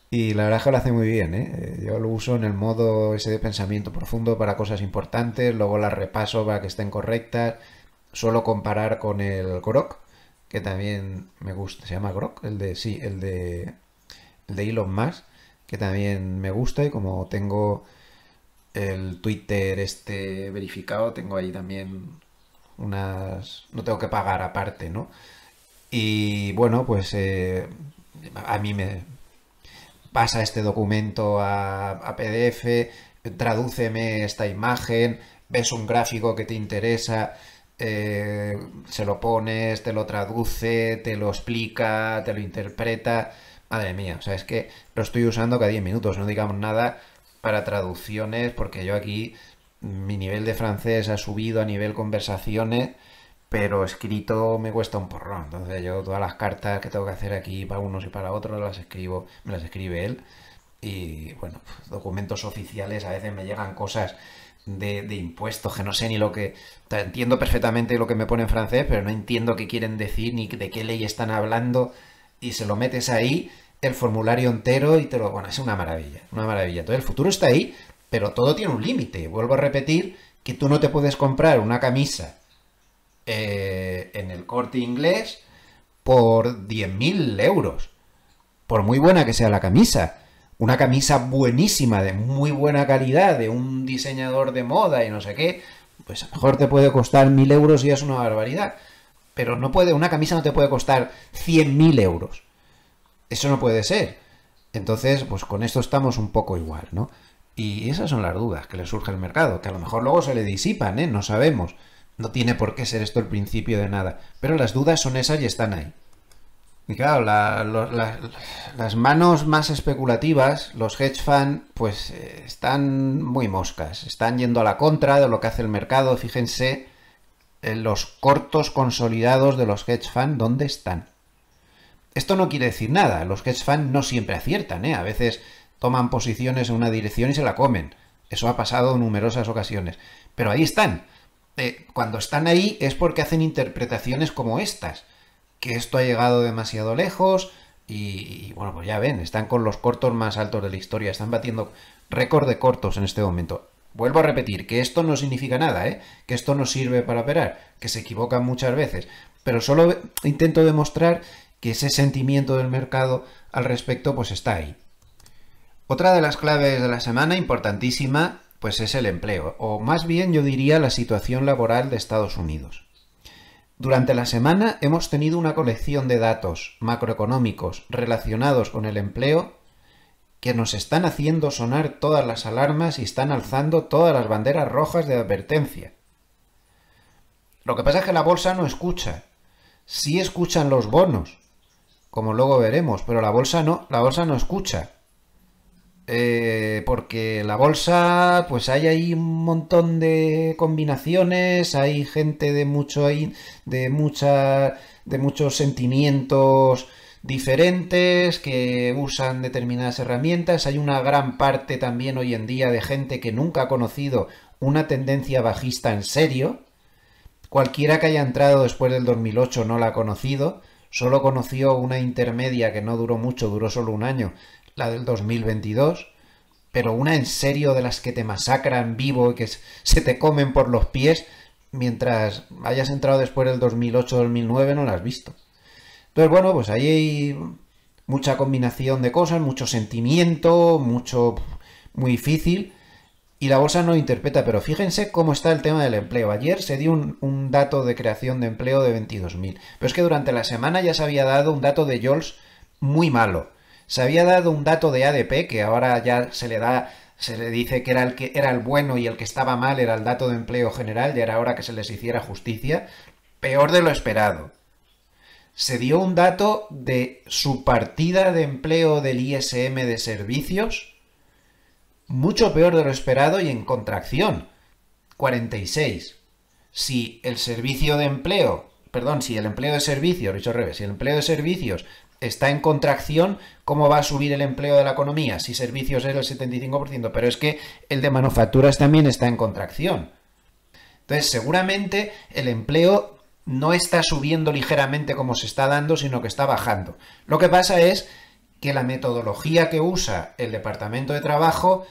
y la verdad es que lo hace muy bien, ¿eh? Yo lo uso en el modo ese de pensamiento profundo para cosas importantes, luego las repaso para que estén correctas. Suelo comparar con el Grok, que también me gusta. ¿Se llama Grok? El de Elon Musk, que también me gusta y como tengo el Twitter este verificado, tengo ahí también unas... no tengo que pagar aparte, ¿no? Y bueno, pues a mí me pasa este documento a PDF, tradúceme esta imagen, ves un gráfico que te interesa, se lo pones, te lo traduce, te lo explica, te lo interpreta. Madre mía, o sea, es que lo estoy usando cada 10 minutos, no digamos nada para traducciones, porque yo aquí mi nivel de francés ha subido a nivel conversaciones, pero escrito me cuesta un porrón. Entonces yo todas las cartas que tengo que hacer aquí para unos y para otros las escribo, me las escribe él. Y bueno, documentos oficiales a veces me llegan cosas de impuestos que no sé ni lo que... Entiendo perfectamente lo que me pone en francés, pero no entiendo qué quieren decir ni de qué ley están hablando y se lo metes ahí el formulario entero y te lo... Bueno, es una maravilla, una maravilla. Entonces el futuro está ahí, pero todo tiene un límite. Vuelvo a repetir que tú no te puedes comprar una camisa en el Corte Inglés por 10.000 euros. Por muy buena que sea la camisa. Una camisa buenísima, de muy buena calidad, de un diseñador de moda y no sé qué, pues a lo mejor te puede costar 1.000 euros y es una barbaridad. Pero no puede, una camisa no te puede costar 100.000 euros. Eso no puede ser. Entonces, pues con esto estamos un poco igual, ¿no? Y esas son las dudas que le surge al mercado, que a lo mejor luego se le disipan, ¿eh? No sabemos. No tiene por qué ser esto el principio de nada. Pero las dudas son esas y están ahí. Y claro, las manos más especulativas, los hedge funds, pues están muy moscas. Están yendo a la contra de lo que hace el mercado. Fíjense los cortos consolidados de los hedge funds, ¿dónde están? Esto no quiere decir nada, los hedge funds no siempre aciertan, ¿eh? A veces toman posiciones en una dirección y se la comen. Eso ha pasado en numerosas ocasiones. Pero ahí están. Cuando están ahí es porque hacen interpretaciones como estas, que esto ha llegado demasiado lejos y bueno, pues ya ven, están con los cortos más altos de la historia, están batiendo récord de cortos en este momento. Vuelvo a repetir, que esto no significa nada, que esto no sirve para operar, que se equivocan muchas veces, pero solo intento demostrar que ese sentimiento del mercado al respecto pues está ahí. Otra de las claves de la semana, importantísima, pues es el empleo, o más bien yo diría la situación laboral de Estados Unidos. Durante la semana hemos tenido una colección de datos macroeconómicos relacionados con el empleo que nos están haciendo sonar todas las alarmas y están alzando todas las banderas rojas de advertencia. Lo que pasa es que la bolsa no escucha. Sí escuchan los bonos, como luego veremos, pero la bolsa no escucha. Porque la bolsa, pues hay ahí un montón de combinaciones, hay gente de muchos sentimientos diferentes que usan determinadas herramientas. Hay una gran parte también hoy en día de gente que nunca ha conocido una tendencia bajista en serio. Cualquiera que haya entrado después del 2008 no la ha conocido, solo conoció una intermedia que no duró mucho, duró solo un año, la del 2022, pero una en serio de las que te masacran vivo y que se te comen por los pies, mientras hayas entrado después del 2008-2009 no la has visto. Entonces, bueno, pues ahí hay mucha combinación de cosas, mucho sentimiento, muy difícil, y la bolsa no interpreta, pero fíjense cómo está el tema del empleo. Ayer se dio un dato de creación de empleo de 22.000, pero es que durante la semana ya se había dado un dato de JOLTS muy malo. Se había dado un dato de ADP, que ahora ya se le dice que era el bueno y el que estaba mal era el dato de empleo general, ya era hora que se les hiciera justicia. Peor de lo esperado. Se dio un dato de subpartida de empleo del ISM de servicios, mucho peor de lo esperado y en contracción, 46. Si el empleo de servicios, dicho al revés, si el empleo de servicios está en contracción, ¿cómo va a subir el empleo de la economía? Si servicios es el 75%, pero es que el de manufacturas también está en contracción. Entonces, seguramente el empleo no está subiendo ligeramente como se está dando, sino que está bajando. Lo que pasa es que la metodología que usa el Departamento de Trabajo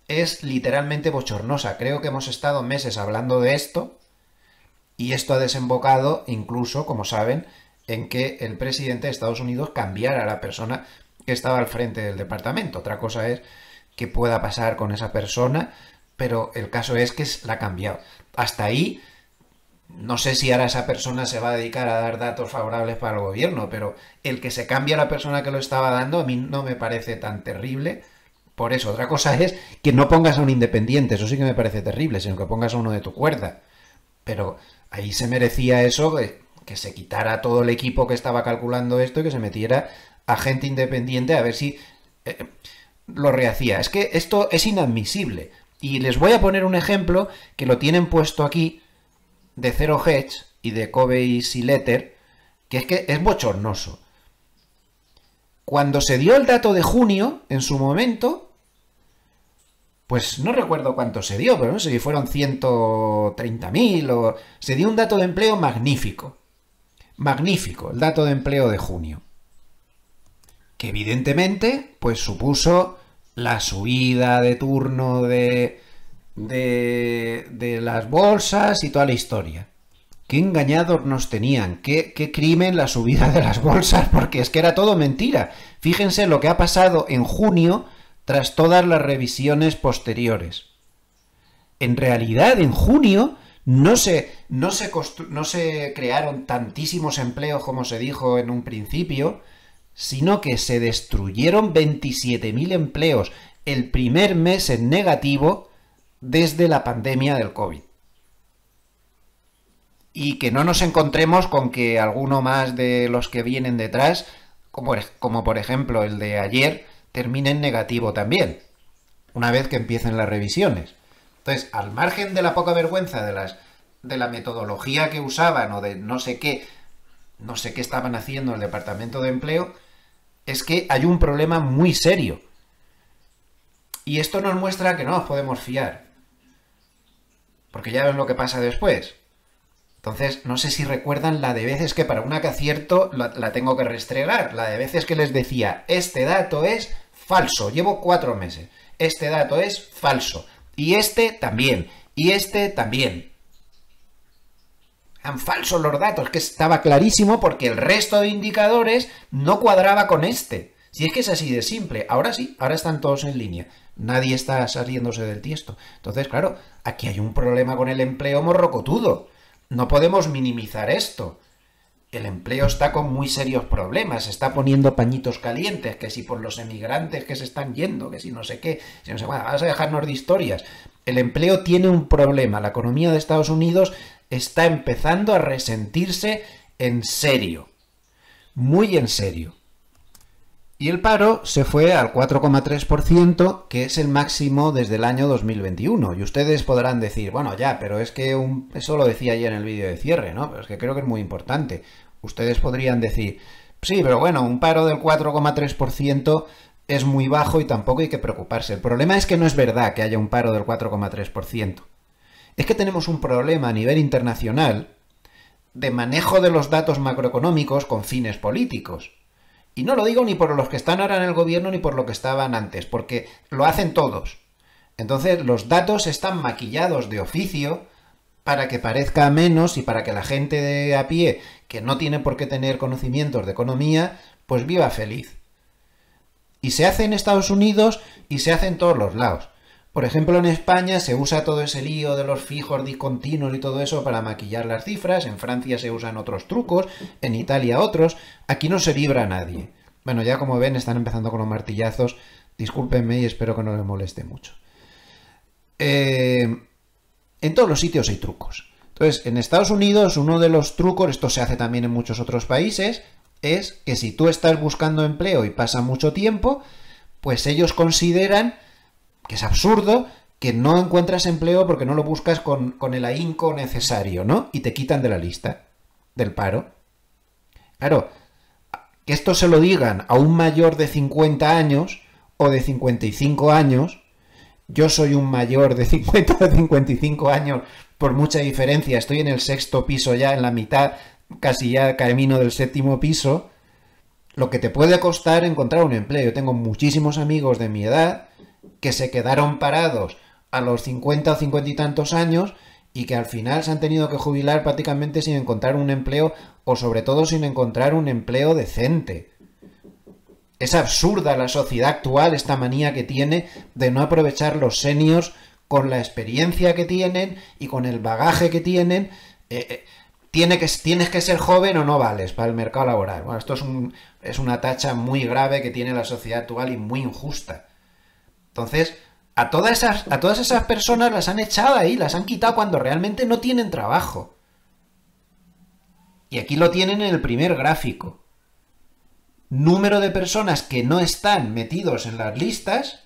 es literalmente bochornosa. Creo que hemos estado meses hablando de esto y esto ha desembocado incluso, como saben, en que el presidente de Estados Unidos cambiara a la persona que estaba al frente del departamento. Otra cosa es que pueda pasar con esa persona, pero el caso es que la ha cambiado. Hasta ahí, no sé si ahora esa persona se va a dedicar a dar datos favorables para el gobierno, pero el que se cambie a la persona que lo estaba dando a mí no me parece tan terrible. Por eso, otra cosa es que no pongas a un independiente, eso sí que me parece terrible, sino que pongas a uno de tu cuerda. Pero ahí se merecía eso, que se quitara todo el equipo que estaba calculando esto y que se metiera a gente independiente a ver si lo rehacía. Es que esto es inadmisible. Y les voy a poner un ejemplo que lo tienen puesto aquí de Zero Hedge y de Covey y Letter, que es bochornoso. Cuando se dio el dato de junio, en su momento, pues no recuerdo cuánto se dio, pero no sé si fueron 130.000 o... Se dio un dato de empleo magnífico. Magnífico, el dato de empleo de junio. Que evidentemente, pues supuso la subida de turno de las bolsas y toda la historia. Qué engañados nos tenían, qué crimen la subida de las bolsas, porque es que era todo mentira. Fíjense lo que ha pasado en junio tras todas las revisiones posteriores. En realidad, en junio no se crearon tantísimos empleos como se dijo en un principio, sino que se destruyeron 27.000 empleos el primer mes en negativo desde la pandemia del COVID. Y que no nos encontremos con que alguno más de los que vienen detrás, como por ejemplo el de ayer, termine en negativo también, una vez que empiecen las revisiones. Entonces, al margen de la poca vergüenza de la metodología que usaban o de no sé qué estaban haciendo el Departamento de Empleo, es que hay un problema muy serio. Y esto nos muestra que no nos podemos fiar. Porque ya ven lo que pasa después. Entonces, no sé si recuerdan la de veces que para una que acierto la tengo que restregar. La de veces que les decía, este dato es falso, llevo 4 meses. Este dato es falso. Y este también. Y este también. Eran falsos los datos, que estaba clarísimo porque el resto de indicadores no cuadraba con este. Si es que es así de simple. Ahora sí, ahora están todos en línea. Nadie está saliéndose del tiesto. Entonces, claro, aquí hay un problema con el empleo morrocotudo. No podemos minimizar esto. El empleo está con muy serios problemas. Se está poniendo pañitos calientes, que si por los emigrantes que se están yendo, que si no sé qué, si no sé, bueno, vas a dejarnos de historias. El empleo tiene un problema. La economía de Estados Unidos está empezando a resentirse en serio. Muy en serio. Y el paro se fue al 4,3%, que es el máximo desde el año 2021. Y ustedes podrán decir, bueno, ya, pero es que eso lo decía ya en el vídeo de cierre, ¿no? Pero es que creo que es muy importante. Ustedes podrían decir, sí, pero bueno, un paro del 4,3% es muy bajo y tampoco hay que preocuparse. El problema es que no es verdad que haya un paro del 4,3%. Es que tenemos un problema a nivel internacional de manejo de los datos macroeconómicos con fines políticos. Y no lo digo ni por los que están ahora en el gobierno ni por lo que estaban antes, porque lo hacen todos. Entonces los datos están maquillados de oficio para que parezca menos y para que la gente de a pie, que no tiene por qué tener conocimientos de economía, pues viva feliz. Y se hace en Estados Unidos y se hace en todos los lados. Por ejemplo, en España se usa todo ese lío de los fijos discontinuos y todo eso para maquillar las cifras. En Francia se usan otros trucos, en Italia otros. Aquí no se libra nadie. Bueno, ya como ven están empezando con los martillazos. Discúlpenme y espero que no les moleste mucho. En todos los sitios hay trucos. Entonces, en Estados Unidos uno de los trucos, esto se hace también en muchos otros países, es que si tú estás buscando empleo y pasa mucho tiempo, pues ellos consideran que es absurdo que no encuentras empleo porque no lo buscas con el ahínco necesario, ¿no? Y te quitan de la lista del paro. Claro, que esto se lo digan a un mayor de 50 años o de 55 años, yo soy un mayor de 50 o 55 años por mucha diferencia, estoy en el 6º piso ya, en la mitad, casi ya camino del 7º piso, lo que te puede costar encontrar un empleo. Yo tengo muchísimos amigos de mi edad que se quedaron parados a los 50 o 50 y tantos años y que al final se han tenido que jubilar prácticamente sin encontrar un empleo o sobre todo sin encontrar un empleo decente. Es absurda la sociedad actual, esta manía que tiene de no aprovechar los seniors con la experiencia que tienen y con el bagaje que tienen. Tienes que ser joven o no vales para el mercado laboral. Bueno, esto es una tacha muy grave que tiene la sociedad actual y muy injusta. Entonces, a todas esas personas las han echado ahí, las han quitado cuando realmente no tienen trabajo. Y aquí lo tienen en el primer gráfico. Número de personas que no están metidos en las listas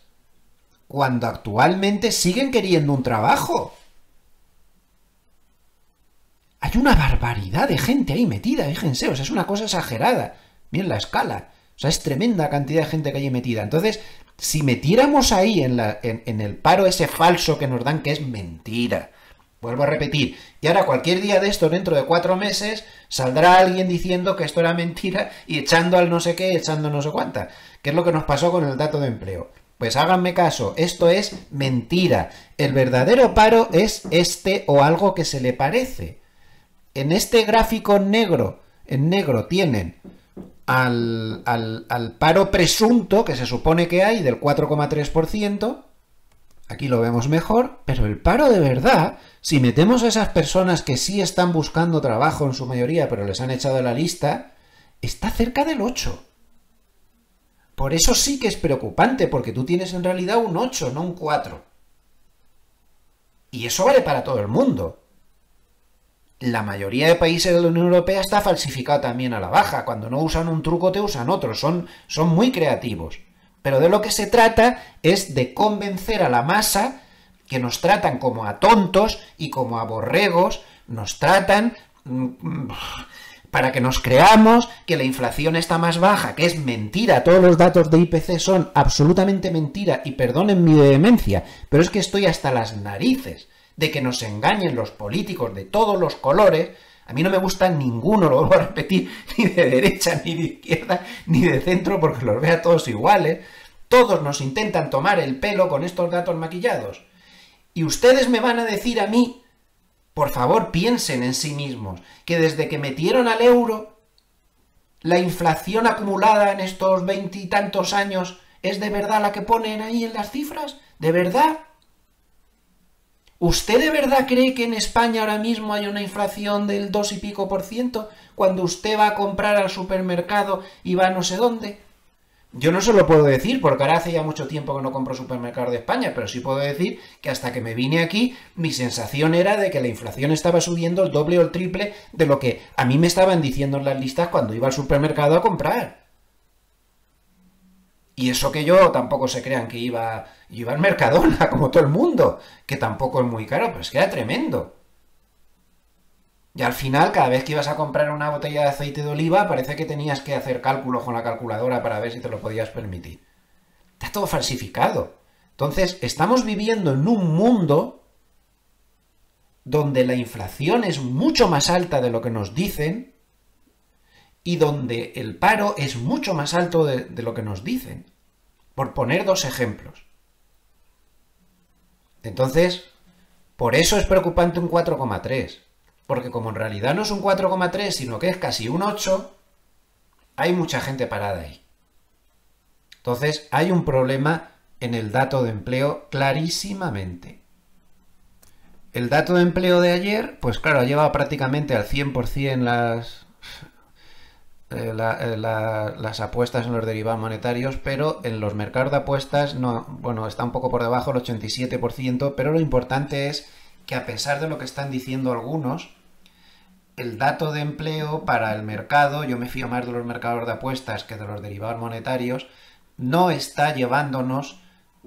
cuando actualmente siguen queriendo un trabajo. Hay una barbaridad de gente ahí metida, fíjense, o sea, es una cosa exagerada. Miren la escala. O sea, es tremenda cantidad de gente que hay ahí metida. Entonces, si metiéramos ahí en el paro ese falso que nos dan, que es mentira. Vuelvo a repetir. Y ahora cualquier día de esto, dentro de 4 meses, saldrá alguien diciendo que esto era mentira y echando al no sé qué, echando no sé cuánta. ¿Qué es lo que nos pasó con el dato de empleo? Pues háganme caso, esto es mentira. El verdadero paro es este o algo que se le parece. En este gráfico en negro tienen al paro presunto que se supone que hay del 4,3%, aquí lo vemos mejor, pero el paro de verdad, si metemos a esas personas que sí están buscando trabajo en su mayoría, pero les han echado de la lista, está cerca del 8%. Por eso sí que es preocupante, porque tú tienes en realidad un 8, no un 4. Y eso vale para todo el mundo. La mayoría de países de la Unión Europea está falsificado también a la baja. Cuando no usan un truco, te usan otro. Son muy creativos. Pero de lo que se trata es de convencer a la masa que nos tratan como a tontos y como a borregos nos tratan para que nos creamos que la inflación está más baja, que es mentira. Todos los datos de IPC son absolutamente mentira, y perdonen mi vehemencia, pero es que estoy hasta las narices de que nos engañen los políticos de todos los colores. A mí no me gusta ninguno, lo vuelvo a repetir, ni de derecha, ni de izquierda, ni de centro, porque los veo a todos iguales. Todos nos intentan tomar el pelo con estos datos maquillados. Y ustedes me van a decir a mí, por favor, piensen en sí mismos, que desde que metieron al euro, la inflación acumulada en estos 20 y tantos años es de verdad la que ponen ahí en las cifras. ¿De verdad? ¿Usted de verdad cree que en España ahora mismo hay una inflación del 2 y pico % cuando usted va a comprar al supermercado y va a no sé dónde? Yo no se lo puedo decir, porque ahora hace ya mucho tiempo que no compro supermercados de España, pero sí puedo decir que hasta que me vine aquí, mi sensación era de que la inflación estaba subiendo el doble o el triple de lo que a mí me estaban diciendo en las listas cuando iba al supermercado a comprar. Y eso que yo tampoco se crean que iba al Mercadona, como todo el mundo, que tampoco es muy caro, pero es que era tremendo. Y al final, cada vez que ibas a comprar una botella de aceite de oliva, parece que tenías que hacer cálculos con la calculadora para ver si te lo podías permitir. Está todo falsificado. Entonces, estamos viviendo en un mundo donde la inflación es mucho más alta de lo que nos dicen y donde el paro es mucho más alto de lo que nos dicen. Por poner dos ejemplos. Entonces, por eso es preocupante un 4,3. Porque como en realidad no es un 4,3, sino que es casi un 8, hay mucha gente parada ahí. Entonces, hay un problema en el dato de empleo clarísimamente. El dato de empleo de ayer, pues claro, ha llevado prácticamente al 100% las apuestas en los derivados monetarios, pero en los mercados de apuestas, no, bueno, está un poco por debajo, el 87%, pero lo importante es que a pesar de lo que están diciendo algunos, el dato de empleo para el mercado, yo me fío más de los mercados de apuestas que de los derivados monetarios, no está llevándonos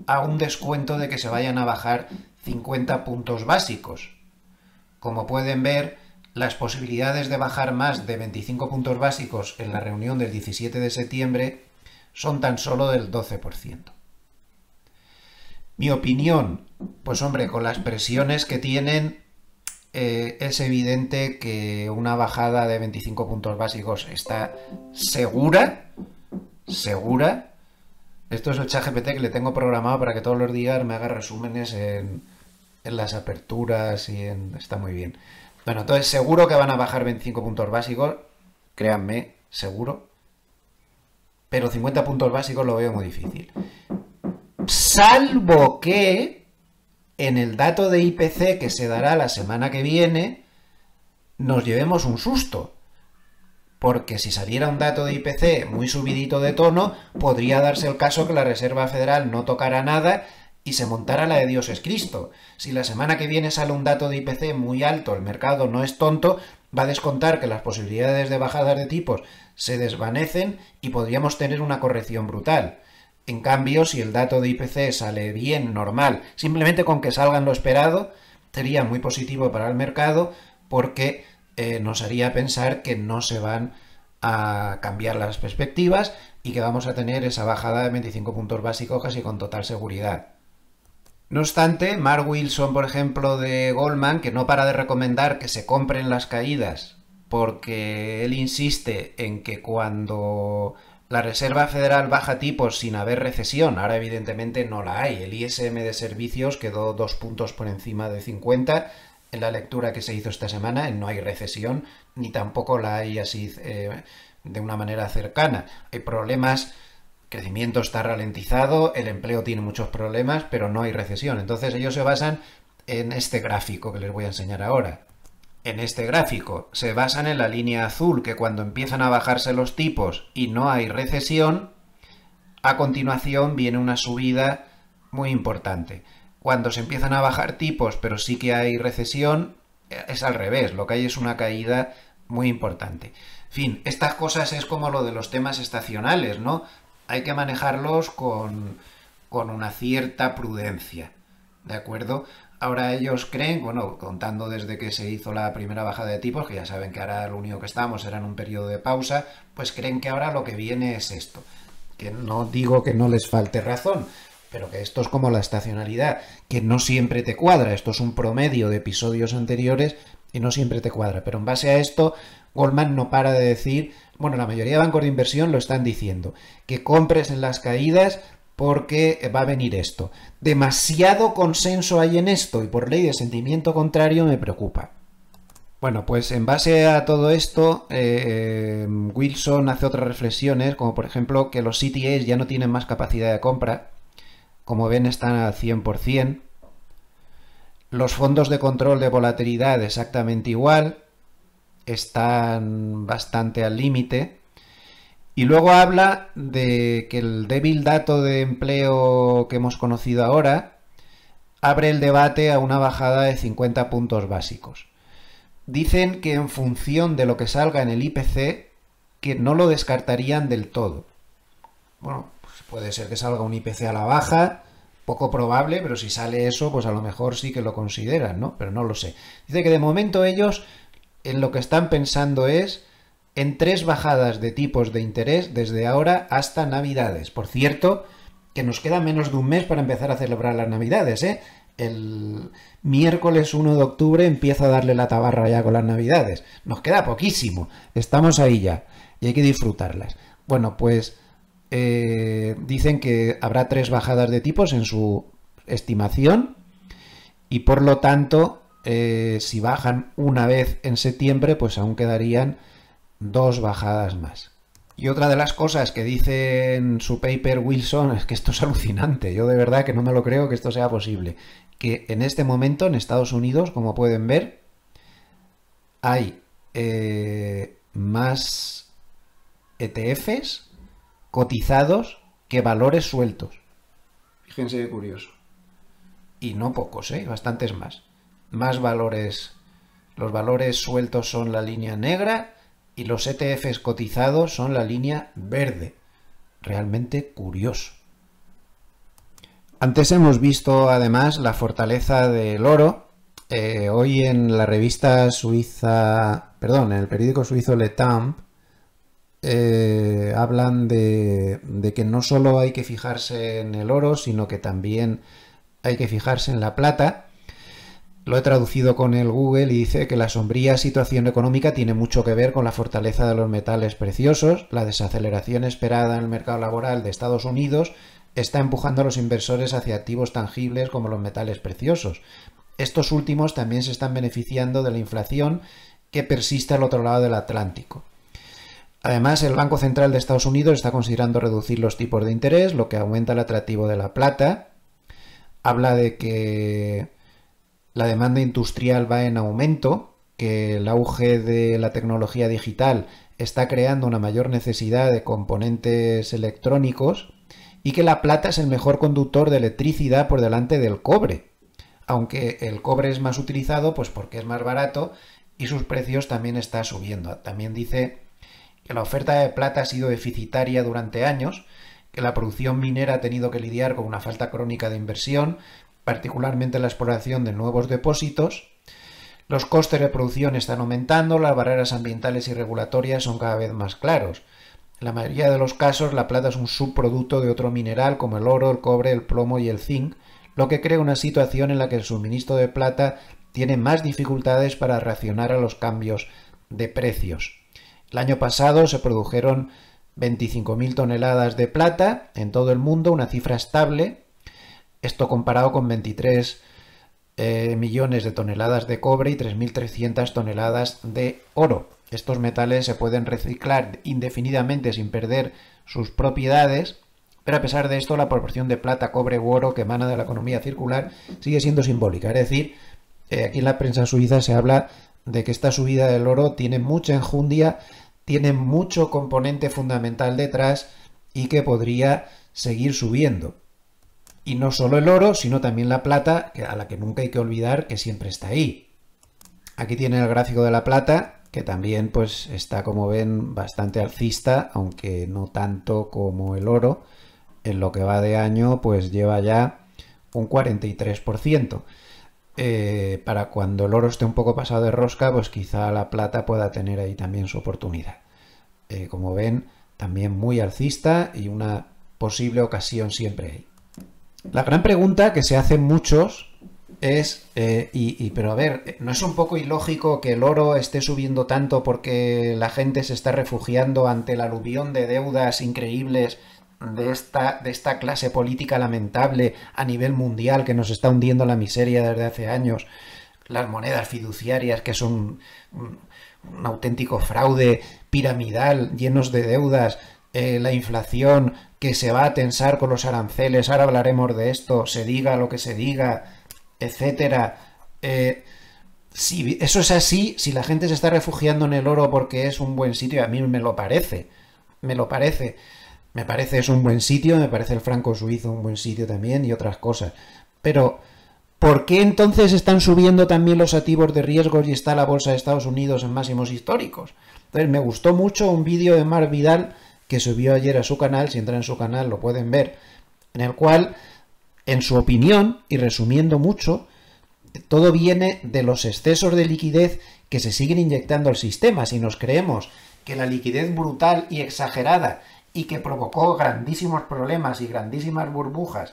a un descuento de que se vayan a bajar 50 puntos básicos. Como pueden ver, las posibilidades de bajar más de 25 puntos básicos en la reunión del 17 de septiembre son tan solo del 12%. Mi opinión, pues hombre, con las presiones que tienen, es evidente que una bajada de 25 puntos básicos está segura. Esto es el ChatGPT que le tengo programado para que todos los días me haga resúmenes en las aperturas y está muy bien. Bueno, entonces seguro que van a bajar 25 puntos básicos, créanme, seguro. Pero 50 puntos básicos lo veo muy difícil. Salvo que en el dato de IPC que se dará la semana que viene nos llevemos un susto. Porque si saliera un dato de IPC muy subidito de tono, podría darse el caso que la Reserva Federal no tocara nada y se montara la de Dios es Cristo. Si la semana que viene sale un dato de IPC muy alto, el mercado no es tonto, va a descontar que las posibilidades de bajadas de tipos se desvanecen y podríamos tener una corrección brutal. En cambio, si el dato de IPC sale bien, normal, simplemente con que salgan lo esperado, sería muy positivo para el mercado porque nos haría pensar que no se van a cambiar las perspectivas y que vamos a tener esa bajada de 25 puntos básicos casi con total seguridad. No obstante, Mark Wilson, por ejemplo, de Goldman, que no para de recomendar que se compren las caídas, porque él insiste en que cuando la Reserva Federal baja tipos sin haber recesión, ahora evidentemente no la hay, el ISM de servicios quedó 2 puntos por encima de 50 en la lectura que se hizo esta semana, no hay recesión, ni tampoco la hay así de una manera cercana. Hay problemas. El crecimiento está ralentizado, el empleo tiene muchos problemas, pero no hay recesión. Entonces ellos se basan en este gráfico que les voy a enseñar ahora. En este gráfico se basan en la línea azul, que cuando empiezan a bajarse los tipos y no hay recesión, a continuación viene una subida muy importante. Cuando se empiezan a bajar tipos, pero sí que hay recesión, es al revés, lo que hay es una caída muy importante. En fin, estas cosas es como lo de los temas estacionales, ¿no? Hay que manejarlos con una cierta prudencia. ¿de acuerdo? Ahora ellos creen, bueno, contando desde que se hizo la primera bajada de tipos, que ya saben que ahora lo único que estamos era en un periodo de pausa, pues creen que ahora lo que viene es esto. Que no digo que no les falte razón, pero que esto es como la estacionalidad, que no siempre te cuadra. Esto es un promedio de episodios anteriores y no siempre te cuadra. Pero en base a esto, Goldman no para de decir, bueno, la mayoría de bancos de inversión lo están diciendo, que compres en las caídas porque va a venir esto. Demasiado consenso hay en esto y por ley de sentimiento contrario me preocupa. Bueno, pues en base a todo esto, Wilson hace otras reflexiones, como por ejemplo que los CTAs ya no tienen más capacidad de compra, como ven están al 100%, los fondos de control de volatilidad exactamente igual, están bastante al límite, y luego habla de que el débil dato de empleo que hemos conocido ahora abre el debate a una bajada de 50 puntos básicos. Dicen que en función de lo que salga en el IPC, que no lo descartarían del todo. Bueno, pues puede ser que salga un IPC a la baja, poco probable, pero si sale eso, pues a lo mejor sí que lo consideran, ¿no? Pero no lo sé. Dice que de momento ellos en lo que están pensando es en 3 bajadas de tipos de interés desde ahora hasta Navidades. Por cierto, que nos queda menos de un mes para empezar a celebrar las Navidades, ¿eh? El miércoles 1 de octubre empieza a darle la tabarra ya con las Navidades. Nos queda poquísimo. Estamos ahí ya y hay que disfrutarlas. Bueno, pues dicen que habrá 3 bajadas de tipos en su estimación y por lo tanto, si bajan una vez en septiembre, pues aún quedarían 2 bajadas más. Y otra de las cosas que dice en su paper Wilson es que esto es alucinante. Yo de verdad que no me lo creo que esto sea posible. Que en este momento en Estados Unidos, como pueden ver, hay más ETFs cotizados que valores sueltos. Fíjense qué curioso. Y no pocos, bastantes más. Más valores. Los valores sueltos son la línea negra y los ETFs cotizados son la línea verde. Realmente curioso. Antes hemos visto además la fortaleza del oro. Hoy en la revista suiza, perdón, en el periódico suizo Le Temps, hablan de que no solo hay que fijarse en el oro, sino que también hay que fijarse en la plata. Lo he traducido con el Google y dice que la sombría situación económica tiene mucho que ver con la fortaleza de los metales preciosos. La desaceleración esperada en el mercado laboral de Estados Unidos está empujando a los inversores hacia activos tangibles como los metales preciosos. Estos últimos también se están beneficiando de la inflación que persiste al otro lado del Atlántico. Además, el Banco Central de Estados Unidos está considerando reducir los tipos de interés, lo que aumenta el atractivo de la plata. Habla de que la demanda industrial va en aumento, que el auge de la tecnología digital está creando una mayor necesidad de componentes electrónicos y que la plata es el mejor conductor de electricidad por delante del cobre, aunque el cobre es más utilizado pues porque es más barato y sus precios también están subiendo. También dice que la oferta de plata ha sido deficitaria durante años, que la producción minera ha tenido que lidiar con una falta crónica de inversión, particularmente la exploración de nuevos depósitos. Los costes de producción están aumentando, las barreras ambientales y regulatorias son cada vez más claros. En la mayoría de los casos, la plata es un subproducto de otro mineral como el oro, el cobre, el plomo y el zinc, lo que crea una situación en la que el suministro de plata tiene más dificultades para reaccionar a los cambios de precios. El año pasado se produjeron 25.000 toneladas de plata en todo el mundo, una cifra estable. Esto comparado con 23 millones de toneladas de cobre y 3.300 toneladas de oro. Estos metales se pueden reciclar indefinidamente sin perder sus propiedades, pero a pesar de esto la proporción de plata, cobre u oro que emana de la economía circular sigue siendo simbólica. Es decir, aquí en la prensa suiza se habla de que esta subida del oro tiene mucha enjundia, tiene mucho componente fundamental detrás y que podría seguir subiendo. Y no solo el oro, sino también la plata, a la que nunca hay que olvidar que siempre está ahí. Aquí tienen el gráfico de la plata, que también pues está, como ven, bastante alcista, aunque no tanto como el oro. En lo que va de año, pues lleva ya un 43%. Para cuando el oro esté un poco pasado de rosca, pues quizá la plata pueda tener ahí también su oportunidad. Como ven, también muy alcista y una posible ocasión siempre hay. La gran pregunta que se hacen muchos es, pero a ver, ¿no es un poco ilógico que el oro esté subiendo tanto porque la gente se está refugiando ante el aluvión de deudas increíbles de esta clase política lamentable a nivel mundial que nos está hundiendo la miseria desde hace años? Las monedas fiduciarias que son un auténtico fraude piramidal, llenos de deudas, la inflación que se va a tensar con los aranceles, ahora hablaremos de esto, se diga lo que se diga, etcétera. Si eso es así, si la gente se está refugiando en el oro porque es un buen sitio, a mí me parece, es un buen sitio, me parece el franco suizo un buen sitio también y otras cosas, pero ¿por qué entonces están subiendo también los activos de riesgos y está la bolsa de Estados Unidos en máximos históricos? Entonces me gustó mucho un vídeo de Mark Vidal que subió ayer a su canal, si entran en su canal lo pueden ver, en el cual, en su opinión, y resumiendo mucho, todo viene de los excesos de liquidez que se siguen inyectando al sistema. Si nos creemos que la liquidez brutal y exagerada y que provocó grandísimos problemas y grandísimas burbujas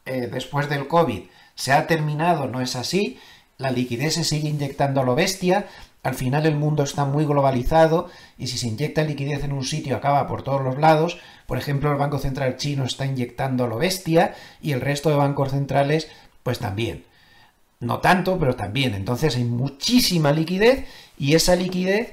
después del COVID se ha terminado, no es así, la liquidez se sigue inyectando a lo bestia. Al final el mundo está muy globalizado y si se inyecta liquidez en un sitio acaba por todos los lados. Por ejemplo, el Banco Central chino está inyectando a lo bestia y el resto de bancos centrales pues también. No tanto, pero también. Entonces hay muchísima liquidez y esa liquidez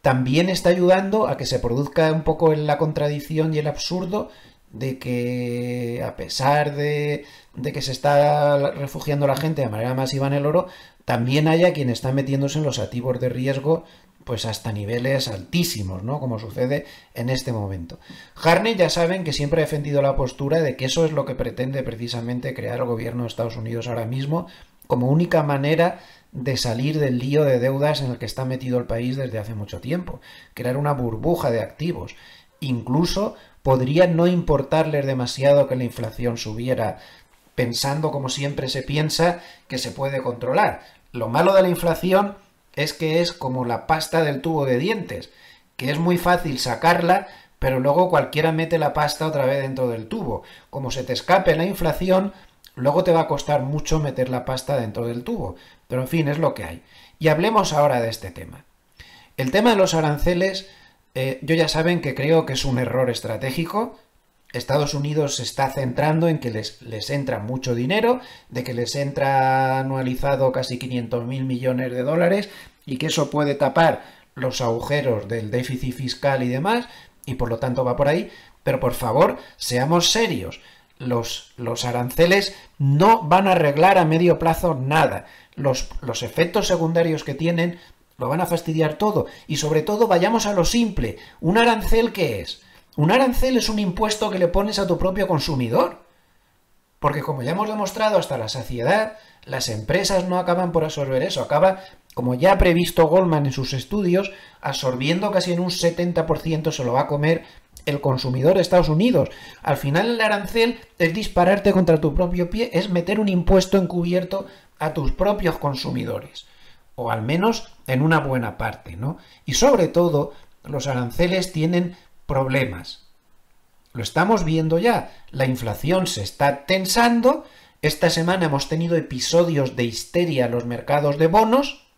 también está ayudando a que se produzca un poco la contradicción y el absurdo de que, a pesar de que se está refugiando la gente de manera masiva en el oro, también haya quien está metiéndose en los activos de riesgo pues hasta niveles altísimos, ¿no? Como sucede en este momento. Harney, ya saben que siempre ha defendido la postura de que eso es lo que pretende precisamente crear el gobierno de Estados Unidos ahora mismo, como única manera de salir del lío de deudas en el que está metido el país desde hace mucho tiempo, crear una burbuja de activos. Incluso podría no importarles demasiado que la inflación subiera, pensando como siempre se piensa que se puede controlar. Lo malo de la inflación es que es como la pasta del tubo de dientes, que es muy fácil sacarla, pero luego cualquiera mete la pasta otra vez dentro del tubo. Como se te escape la inflación, luego te va a costar mucho meter la pasta dentro del tubo. Pero en fin, es lo que hay. Y hablemos ahora de este tema. El tema de los aranceles, yo ya saben que creo que es un error estratégico. Estados Unidos se está centrando en que les entra mucho dinero, de que les entra anualizado casi 500.000 millones de dólares y que eso puede tapar los agujeros del déficit fiscal y demás, y por lo tanto va por ahí. Pero por favor, seamos serios. Los aranceles no van a arreglar a medio plazo nada. Los efectos secundarios que tienen lo van a fastidiar todo. Y sobre todo, vayamos a lo simple. ¿Un arancel qué es? Un arancel es un impuesto que le pones a tu propio consumidor. Porque como ya hemos demostrado hasta la saciedad, las empresas no acaban por absorber eso. Acaba, como ya ha previsto Goldman en sus estudios, absorbiendo casi en un 70% se lo va a comer el consumidor de Estados Unidos. Al final el arancel es dispararte contra tu propio pie, es meter un impuesto encubierto a tus propios consumidores. O al menos en una buena parte, ¿no? Y sobre todo, los aranceles tienen problemas. Lo estamos viendo ya. La inflación se está tensando. Esta semana hemos tenido episodios de histeria en los mercados de bonos.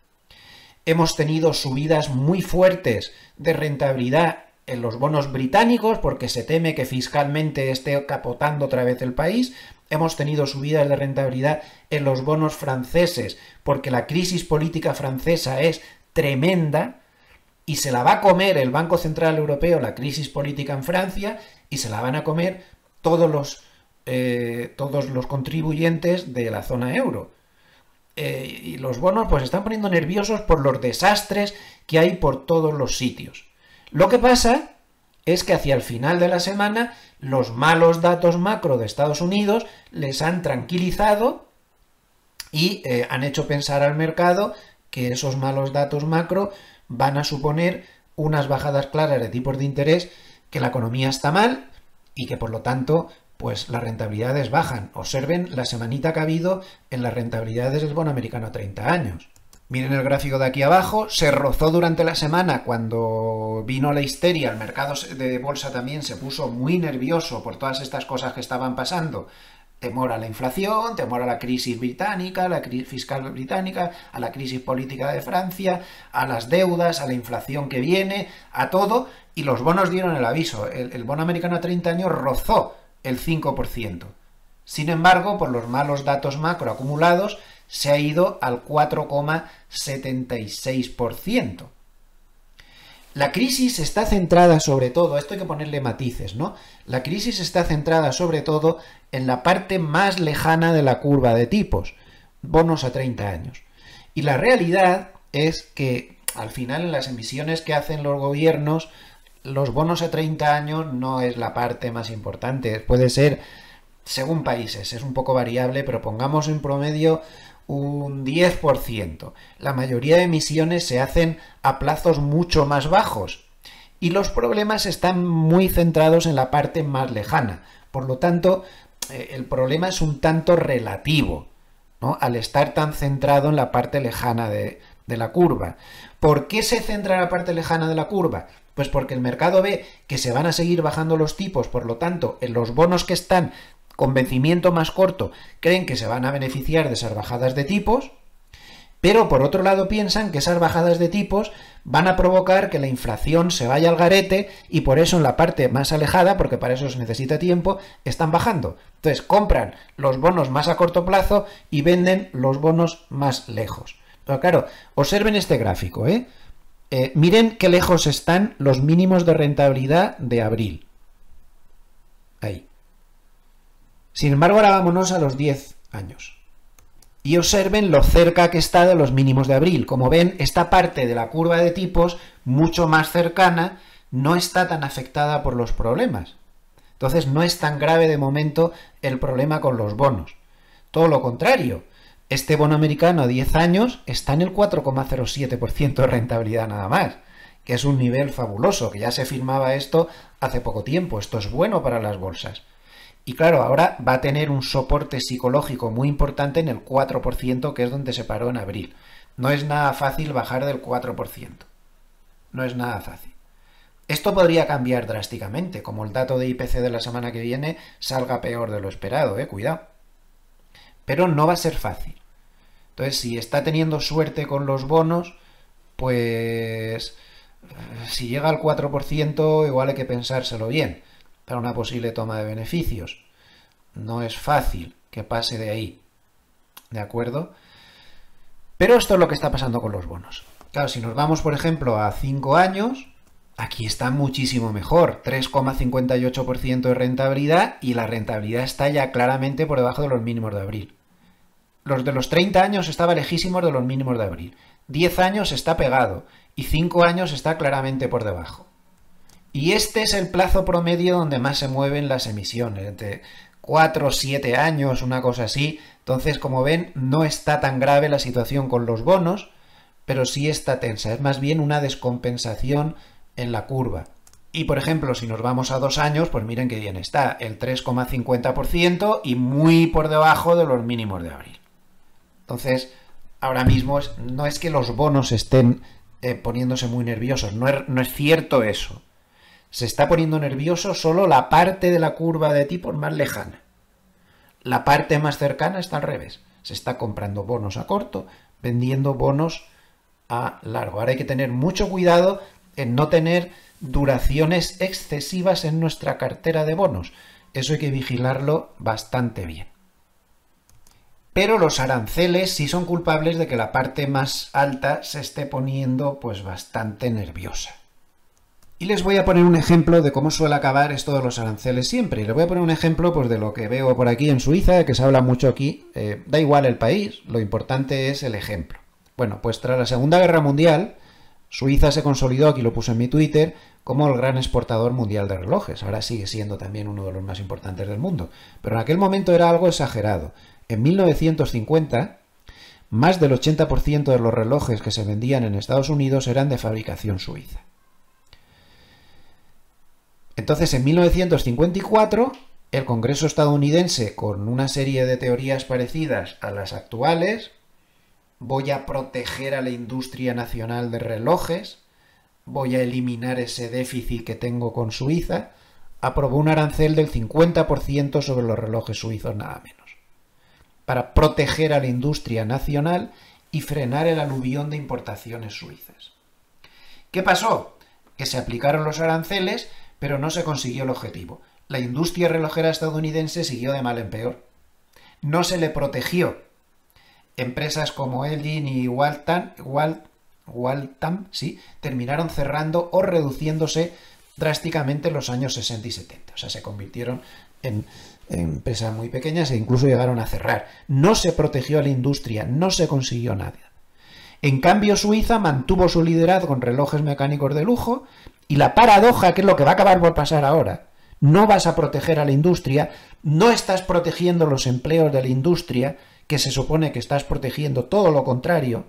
Hemos tenido subidas muy fuertes de rentabilidad en los bonos británicos porque se teme que fiscalmente esté capotando otra vez el país. Hemos tenido subidas de rentabilidad en los bonos franceses porque la crisis política francesa es tremenda y se la va a comer el Banco Central Europeo, la crisis política en Francia, y se la van a comer todos los contribuyentes de la zona euro. Y los bonos pues están poniendo nerviosos por los desastres que hay por todos los sitios. Lo que pasa es que hacia el final de la semana los malos datos macro de Estados Unidos les han tranquilizado y han hecho pensar al mercado que esos malos datos macro van a suponer unas bajadas claras de tipos de interés, que la economía está mal y que por lo tanto pues las rentabilidades bajan. Observen la semanita que ha habido en las rentabilidades del bono americano a 30 años. Miren el gráfico de aquí abajo, se rozó durante la semana cuando vino la histeria, el mercado de bolsa también se puso muy nervioso por todas estas cosas que estaban pasando. Temor a la inflación, temor a la crisis británica, la crisis fiscal británica, a la crisis política de Francia, a las deudas, a la inflación que viene, a todo, y los bonos dieron el aviso. El bono americano a 30 años rozó el 5%. Sin embargo, por los malos datos macro acumulados, se ha ido al 4,76%. La crisis está centrada sobre todo, esto hay que ponerle matices, ¿no? La crisis está centrada sobre todo en la parte más lejana de la curva de tipos, bonos a 30 años. Y la realidad es que al final en las emisiones que hacen los gobiernos, los bonos a 30 años no es la parte más importante. Puede ser, según países, es un poco variable, pero pongamos en promedio un 10%. La mayoría de emisiones se hacen a plazos mucho más bajos y los problemas están muy centrados en la parte más lejana. Por lo tanto, el problema es un tanto relativo, ¿no? Al estar tan centrado en la parte lejana de la curva. ¿Por qué se centra en la parte lejana de la curva? Pues porque el mercado ve que se van a seguir bajando los tipos, por lo tanto, en los bonos que están con vencimiento más corto creen que se van a beneficiar de esas bajadas de tipos, pero por otro lado piensan que esas bajadas de tipos van a provocar que la inflación se vaya al garete y por eso en la parte más alejada, porque para eso se necesita tiempo, están bajando. Entonces compran los bonos más a corto plazo y venden los bonos más lejos. Pero claro, observen este gráfico, miren qué lejos están los mínimos de rentabilidad de abril. Ahí. Sin embargo, ahora vámonos a los 10 años. Y observen lo cerca que está de los mínimos de abril. Como ven, esta parte de la curva de tipos, mucho más cercana, no está tan afectada por los problemas. Entonces, no es tan grave de momento el problema con los bonos. Todo lo contrario. Este bono americano a 10 años está en el 4,07% de rentabilidad nada más, que es un nivel fabuloso, que ya se firmaba esto hace poco tiempo. Esto es bueno para las bolsas. Y claro, ahora va a tener un soporte psicológico muy importante en el 4%, que es donde se paró en abril. No es nada fácil bajar del 4%. No es nada fácil. Esto podría cambiar drásticamente, como el dato de IPC de la semana que viene salga peor de lo esperado, cuidado. Pero no va a ser fácil. Entonces, si está teniendo suerte con los bonos, pues si llega al 4%, igual hay que pensárselo bien para una posible toma de beneficios. No es fácil que pase de ahí, ¿de acuerdo? Pero esto es lo que está pasando con los bonos. Claro, si nos vamos, por ejemplo, a 5 años, aquí está muchísimo mejor, 3,58% de rentabilidad y la rentabilidad está ya claramente por debajo de los mínimos de abril. Los de los 30 años estaba lejísimos de los mínimos de abril. 10 años está pegado y 5 años está claramente por debajo. Y este es el plazo promedio donde más se mueven las emisiones, entre 4 o 7 años, una cosa así. Entonces, como ven, no está tan grave la situación con los bonos, pero sí está tensa. Es más bien una descompensación en la curva. Y, por ejemplo, si nos vamos a 2 años, pues miren qué bien está, el 3,50% y muy por debajo de los mínimos de abril. Entonces, ahora mismo no es que los bonos estén poniéndose muy nerviosos, no es cierto eso. Se está poniendo nervioso solo la parte de la curva de tipos más lejana. La parte más cercana está al revés. Se está comprando bonos a corto, vendiendo bonos a largo. Ahora hay que tener mucho cuidado en no tener duraciones excesivas en nuestra cartera de bonos. Eso hay que vigilarlo bastante bien. Pero los aranceles sí son culpables de que la parte más alta se esté poniendo pues bastante nerviosa. Y les voy a poner un ejemplo de cómo suele acabar esto de los aranceles siempre. Y les voy a poner un ejemplo pues, de lo que veo por aquí en Suiza, que se habla mucho aquí. Da igual el país, lo importante es el ejemplo. Bueno, pues tras la Segunda Guerra Mundial, Suiza se consolidó, aquí lo puse en mi Twitter, como el gran exportador mundial de relojes. Ahora sigue siendo también uno de los más importantes del mundo. Pero en aquel momento era algo exagerado. En 1950, más del 80% de los relojes que se vendían en Estados Unidos eran de fabricación suiza. Entonces, en 1954, el Congreso estadounidense, con una serie de teorías parecidas a las actuales, voy a proteger a la industria nacional de relojes, voy a eliminar ese déficit que tengo con Suiza, aprobó un arancel del 50% sobre los relojes suizos, nada menos, para proteger a la industria nacional y frenar el aluvión de importaciones suizas. ¿Qué pasó? Que se aplicaron los aranceles, pero no se consiguió el objetivo. La industria relojera estadounidense siguió de mal en peor. No se le protegió. Empresas como Elgin y Waltham terminaron cerrando o reduciéndose drásticamente en los años 60 y 70. O sea, se convirtieron en empresas muy pequeñas e incluso llegaron a cerrar. No se protegió a la industria, no se consiguió nada. En cambio, Suiza mantuvo su liderazgo en relojes mecánicos de lujo y la paradoja, que es lo que va a acabar por pasar ahora, no vas a proteger a la industria, no estás protegiendo los empleos de la industria, que se supone que estás protegiendo todo lo contrario.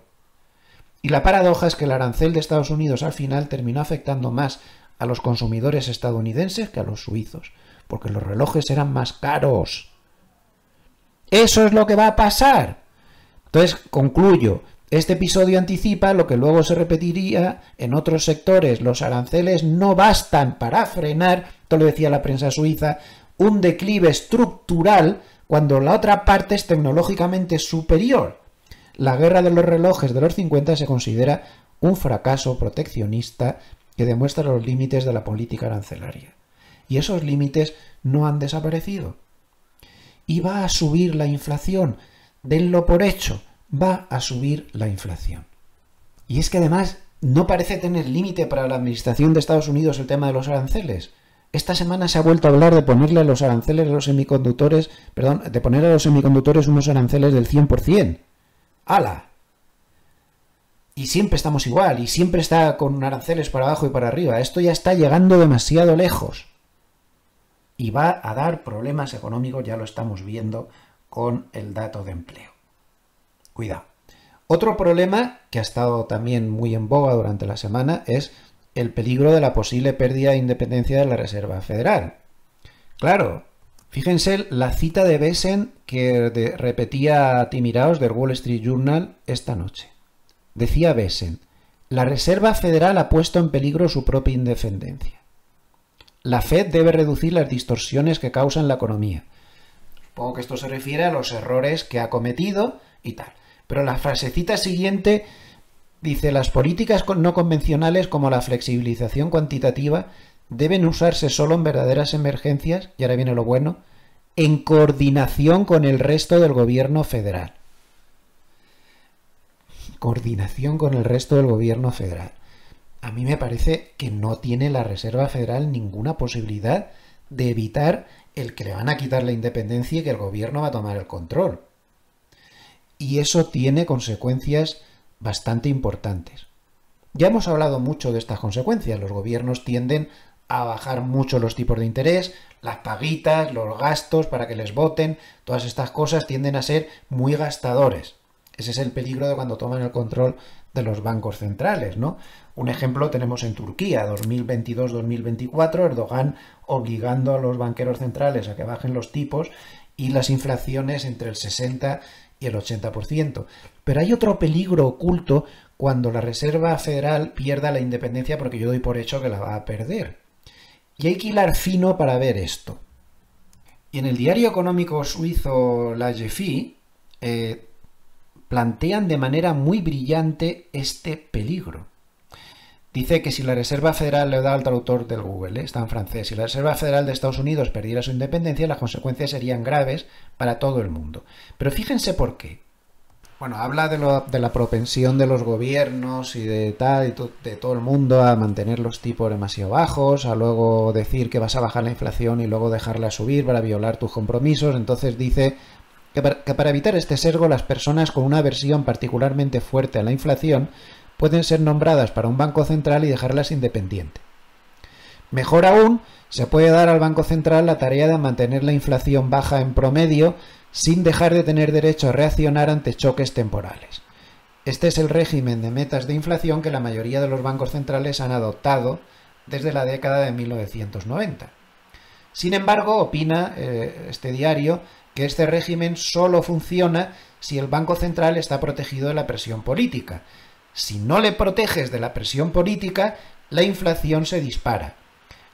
Y la paradoja es que el arancel de Estados Unidos al final terminó afectando más a los consumidores estadounidenses que a los suizos, porque los relojes eran más caros. Eso es lo que va a pasar. Entonces, concluyo. Este episodio anticipa lo que luego se repetiría en otros sectores. Los aranceles no bastan para frenar, esto lo decía la prensa suiza, un declive estructural cuando la otra parte es tecnológicamente superior. La guerra de los relojes de los 50 se considera un fracaso proteccionista que demuestra los límites de la política arancelaria. Y esos límites no han desaparecido. Y va a subir la inflación. Denlo por hecho. Va a subir la inflación. Y es que además no parece tener límite para la administración de Estados Unidos el tema de los aranceles. Esta semana se ha vuelto a hablar de ponerle a los aranceles a los semiconductores, de poner a los semiconductores unos aranceles del 100%. ¡Hala! Y siempre estamos igual, y siempre está con aranceles para abajo y para arriba. Esto ya está llegando demasiado lejos. Y va a dar problemas económicos, ya lo estamos viendo con el dato de empleo. Cuidado. Otro problema que ha estado también muy en boga durante la semana es el peligro de la posible pérdida de independencia de la Reserva Federal. Claro, fíjense la cita de Bessent que repetía Tim Iraos del Wall Street Journal esta noche. Decía Bessent, la Reserva Federal ha puesto en peligro su propia independencia. La Fed debe reducir las distorsiones que causan la economía. Supongo que esto se refiere a los errores que ha cometido y tal. Pero la frasecita siguiente dice, las políticas no convencionales como la flexibilización cuantitativa deben usarse solo en verdaderas emergencias, y ahora viene lo bueno, en coordinación con el resto del gobierno federal. Coordinación con el resto del gobierno federal. A mí me parece que no tiene la Reserva Federal ninguna posibilidad de evitar el que le van a quitar la independencia y que el gobierno va a tomar el control. Y eso tiene consecuencias bastante importantes. Ya hemos hablado mucho de estas consecuencias. Los gobiernos tienden a bajar mucho los tipos de interés, las paguitas, los gastos para que les voten, todas estas cosas tienden a ser muy gastadores. Ese es el peligro de cuando toman el control de los bancos centrales, ¿no? Un ejemplo tenemos en Turquía, 2022-2024, Erdogan obligando a los banqueros centrales a que bajen los tipos y las inflaciones entre el 60 y el 80%. Pero hay otro peligro oculto cuando la Reserva Federal pierda la independencia, porque yo doy por hecho que la va a perder. Y hay que hilar fino para ver esto. Y en el diario económico suizo l'AFP plantean de manera muy brillante este peligro. Dice que si la Reserva Federal, le da al traductor del Google, está en francés, si la Reserva Federal de Estados Unidos perdiera su independencia, las consecuencias serían graves para todo el mundo. Pero fíjense por qué. Bueno, habla de la propensión de los gobiernos y de todo el mundo a mantener los tipos demasiado bajos, a luego decir que vas a bajar la inflación y luego dejarla subir para violar tus compromisos. Entonces dice que para evitar este sesgo, las personas con una aversión particularmente fuerte a la inflación pueden ser nombradas para un banco central y dejarlas independientes. Mejor aún, se puede dar al Banco Central la tarea de mantener la inflación baja en promedio sin dejar de tener derecho a reaccionar ante choques temporales. Este es el régimen de metas de inflación que la mayoría de los bancos centrales han adoptado desde la década de 1990. Sin embargo, opina este diario que este régimen solo funciona si el Banco Central está protegido de la presión política. Si no le proteges de la presión política, la inflación se dispara,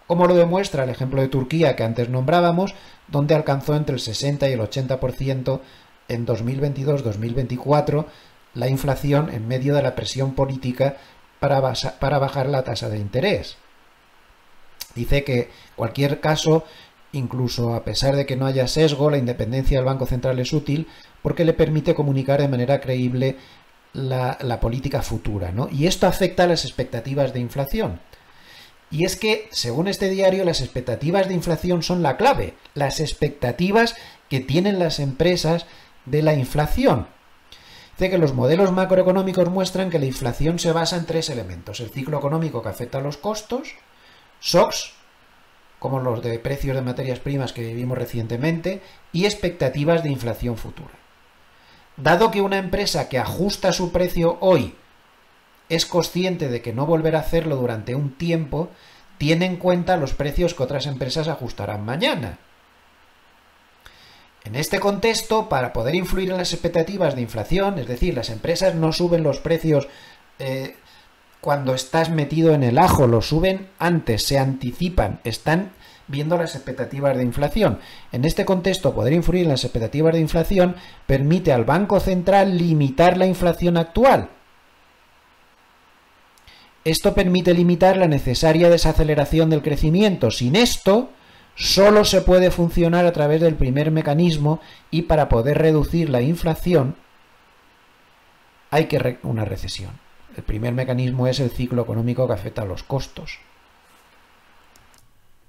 como lo demuestra el ejemplo de Turquía que antes nombrábamos, donde alcanzó entre el 60 y el 80% en 2022-2024 la inflación en medio de la presión política para bajar la tasa de interés. Dice que en cualquier caso, incluso a pesar de que no haya sesgo, la independencia del Banco Central es útil porque le permite comunicar de manera creíble la política futura, ¿no? Y esto afecta a las expectativas de inflación. Y es que, según este diario, las expectativas de inflación son la clave, las expectativas que tienen las empresas de la inflación. Dice que los modelos macroeconómicos muestran que la inflación se basa en tres elementos: el ciclo económico que afecta a los costos, shocks, como los de precios de materias primas que vivimos recientemente, y expectativas de inflación futura. Dado que una empresa que ajusta su precio hoy es consciente de que no volverá a hacerlo durante un tiempo, tiene en cuenta los precios que otras empresas ajustarán mañana. En este contexto, para poder influir en las expectativas de inflación, es decir, las empresas no suben los precios cuando estás metido en el ajo, lo suben antes, se anticipan, están viendo las expectativas de inflación. En este contexto, poder influir en las expectativas de inflación permite al Banco Central limitar la inflación actual. Esto permite limitar la necesaria desaceleración del crecimiento. Sin esto, solo se puede funcionar a través del primer mecanismo, y para poder reducir la inflación hay que una recesión. El primer mecanismo es el ciclo económico que afecta a los costos.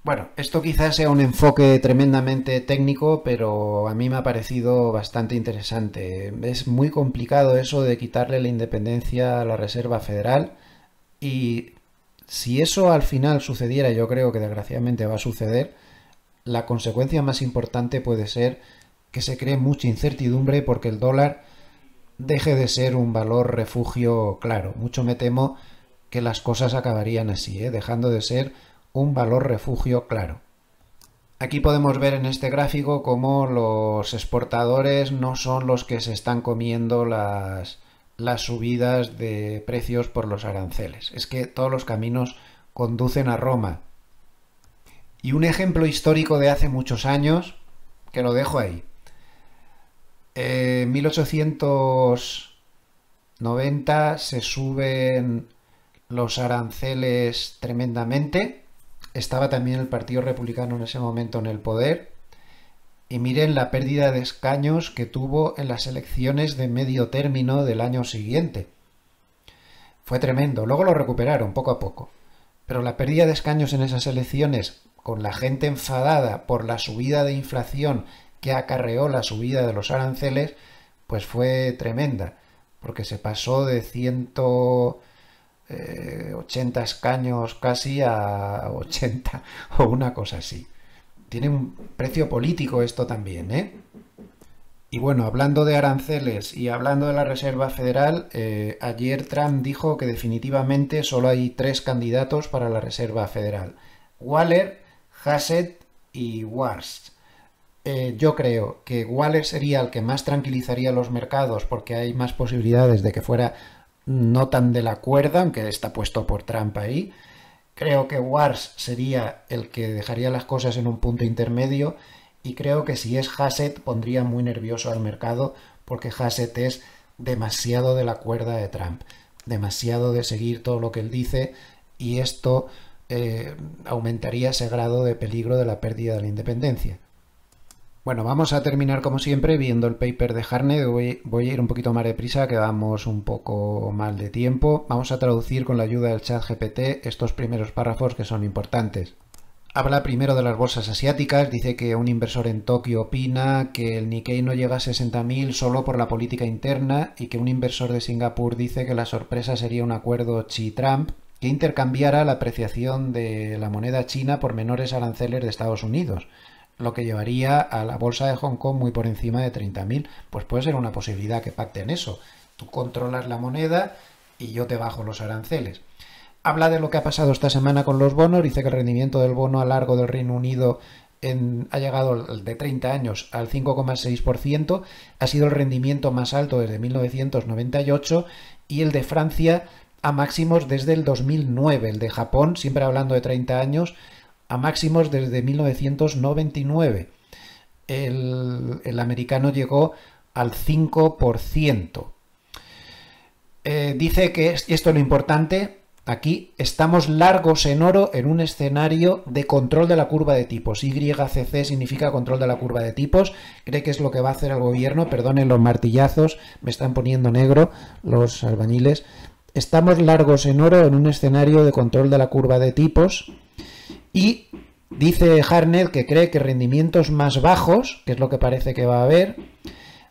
Bueno, esto quizás sea un enfoque tremendamente técnico, pero a mí me ha parecido bastante interesante. Es muy complicado eso de quitarle la independencia a la Reserva Federal, y si eso al final sucediera, yo creo que desgraciadamente va a suceder, la consecuencia más importante puede ser que se cree mucha incertidumbre porque el dólar deje de ser un valor refugio claro. Mucho me temo que las cosas acabarían así, dejando de ser un valor refugio claro. Aquí podemos ver en este gráfico cómo los exportadores no son los que se están comiendo las subidas de precios por los aranceles. Es que todos los caminos conducen a Roma. Y un ejemplo histórico de hace muchos años, que lo dejo ahí. En 1890 se suben los aranceles tremendamente. Estaba también el Partido Republicano en ese momento en el poder. Y miren la pérdida de escaños que tuvo en las elecciones de medio término del año siguiente. Fue tremendo. Luego lo recuperaron poco a poco. Pero la pérdida de escaños en esas elecciones, con la gente enfadada por la subida de inflación que acarreó la subida de los aranceles, pues fue tremenda. Porque se pasó de 180 escaños casi a 80 o una cosa así. Tiene un precio político esto también, ¿eh? Y bueno, hablando de aranceles y hablando de la Reserva Federal, ayer Trump dijo que definitivamente solo hay 3 candidatos para la Reserva Federal: Waller, Hassett y Warsh. Yo creo que Waller sería el que más tranquilizaría los mercados porque hay más posibilidades de que fuera no tan de la cuerda, aunque está puesto por Trump ahí. Creo que Warsh sería el que dejaría las cosas en un punto intermedio, y creo que si es Hassett pondría muy nervioso al mercado porque Hassett es demasiado de la cuerda de Trump, demasiado de seguir todo lo que él dice, y esto aumentaría ese grado de peligro de la pérdida de la independencia. Bueno, vamos a terminar como siempre viendo el paper de Harned. Voy a ir un poquito más deprisa, que vamos un poco mal de tiempo. Vamos a traducir con la ayuda del chat GPT estos primeros párrafos que son importantes. Habla primero de las bolsas asiáticas. Dice que un inversor en Tokio opina que el Nikkei no llega a 60.000 solo por la política interna, y que un inversor de Singapur dice que la sorpresa sería un acuerdo Xi-Trump que intercambiara la apreciación de la moneda china por menores aranceles de Estados Unidos, lo que llevaría a la bolsa de Hong Kong muy por encima de 30.000. Pues puede ser una posibilidad que pacten eso. Tú controlas la moneda y yo te bajo los aranceles. Habla de lo que ha pasado esta semana con los bonos. Dice que el rendimiento del bono a largo del Reino Unido ha llegado de 30 años al 5,6%, ha sido el rendimiento más alto desde 1998, y el de Francia a máximos desde el 2009, el de Japón, siempre hablando de 30 años, a máximos desde 1999. El americano llegó al 5%. Dice que, y esto es lo importante, aquí estamos largos en oro en un escenario de control de la curva de tipos. YCC significa control de la curva de tipos. Cree que es lo que va a hacer el gobierno. Perdonen los martillazos, me están poniendo negro los albañiles. Estamos largos en oro en un escenario de control de la curva de tipos. Y dice Hartnett que cree que rendimientos más bajos, que es lo que parece que va a haber,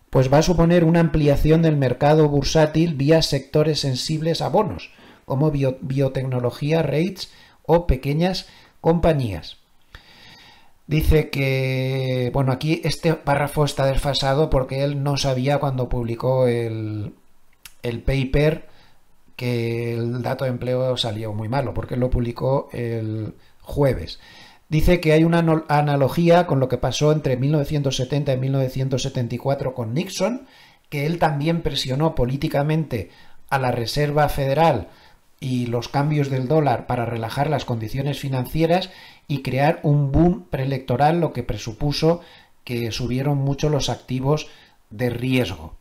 pues va a suponer una ampliación del mercado bursátil vía sectores sensibles a bonos, como biotecnología, REITs o pequeñas compañías. Dice que, bueno, aquí este párrafo está desfasado porque él no sabía cuando publicó el paper que el dato de empleo salió muy malo, porque él lo publicó el jueves. Dice que hay una analogía con lo que pasó entre 1970 y 1974 con Nixon, que él también presionó políticamente a la Reserva Federal y los cambios del dólar para relajar las condiciones financieras y crear un boom preelectoral, lo que presupuso que subieron mucho los activos de riesgo.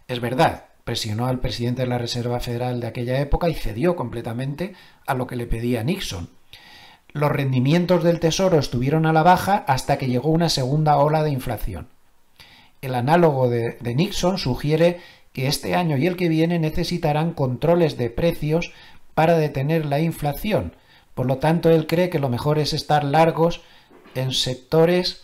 Es verdad, presionó al presidente de la Reserva Federal de aquella época y cedió completamente a lo que le pedía Nixon. Los rendimientos del Tesoro estuvieron a la baja hasta que llegó una segunda ola de inflación. El análogo de Nixon sugiere que este año y el que viene necesitarán controles de precios para detener la inflación. Por lo tanto, él cree que lo mejor es estar largos en sectores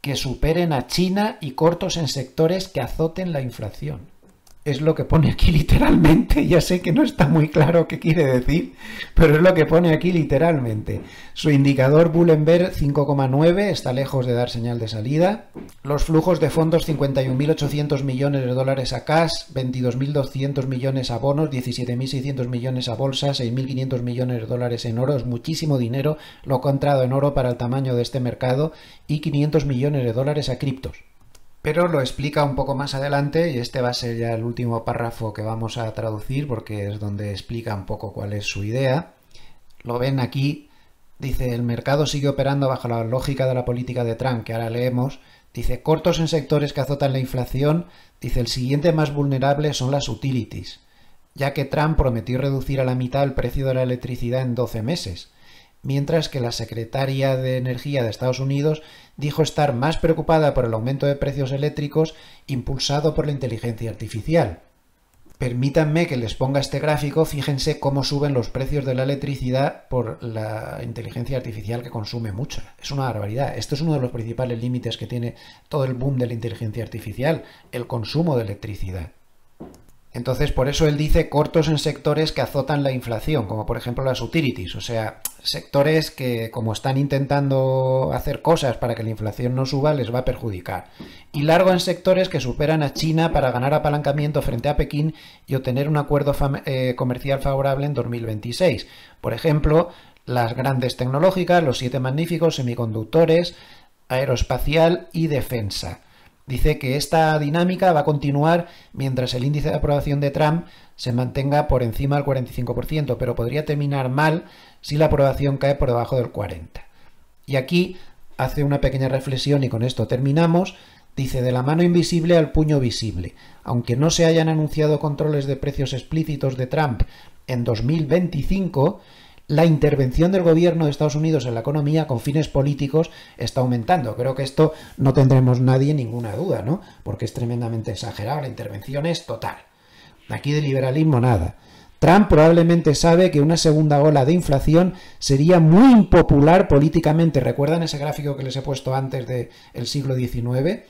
que superen a China y cortos en sectores que azoten la inflación. Es lo que pone aquí literalmente. Ya sé que no está muy claro qué quiere decir, pero es lo que pone aquí literalmente. Su indicador Bullenberg 5,9 está lejos de dar señal de salida. Los flujos de fondos 51.800 millones de dólares a cash, 22.200 millones a bonos, 17.600 millones a bolsa, 6.500 millones de dólares en oro. Es muchísimo dinero lo que ha entrado en oro para el tamaño de este mercado, y 500 millones de dólares a criptos. Pero lo explica un poco más adelante, y este va a ser ya el último párrafo que vamos a traducir porque es donde explica un poco cuál es su idea. Lo ven aquí, dice: el mercado sigue operando bajo la lógica de la política de Trump, que ahora leemos. Dice: cortos en sectores que azotan la inflación. Dice: el siguiente más vulnerable son las utilities, ya que Trump prometió reducir a la mitad el precio de la electricidad en 12 meses. Mientras que la secretaria de Energía de Estados Unidos dijo estar más preocupada por el aumento de precios eléctricos impulsado por la inteligencia artificial. Permítanme que les ponga este gráfico. Fíjense cómo suben los precios de la electricidad por la inteligencia artificial, que consume mucho. Es una barbaridad. Esto es uno de los principales límites que tiene todo el boom de la inteligencia artificial, el consumo de electricidad. Entonces, por eso él dice cortos en sectores que azotan la inflación, como por ejemplo las utilities, o sea, sectores que, como están intentando hacer cosas para que la inflación no suba, les va a perjudicar. Y largo en sectores que superan a China para ganar apalancamiento frente a Pekín y obtener un acuerdo comercial favorable en 2026. Por ejemplo, las grandes tecnológicas, los 7 magníficos, semiconductores, aeroespacial y defensa. Dice que esta dinámica va a continuar mientras el índice de aprobación de Trump se mantenga por encima del 45%, pero podría terminar mal si la aprobación cae por debajo del 40%. Y aquí hace una pequeña reflexión y con esto terminamos. Dice: de la mano invisible al puño visible. Aunque no se hayan anunciado controles de precios explícitos de Trump en 2025, la intervención del gobierno de Estados Unidos en la economía con fines políticos está aumentando. Creo que esto no tendremos nadie ninguna duda, ¿no? Porque es tremendamente exagerado, la intervención es total. Aquí de liberalismo nada. Trump probablemente sabe que una segunda ola de inflación sería muy impopular políticamente. ¿Recuerdan ese gráfico que les he puesto antes del siglo XIX?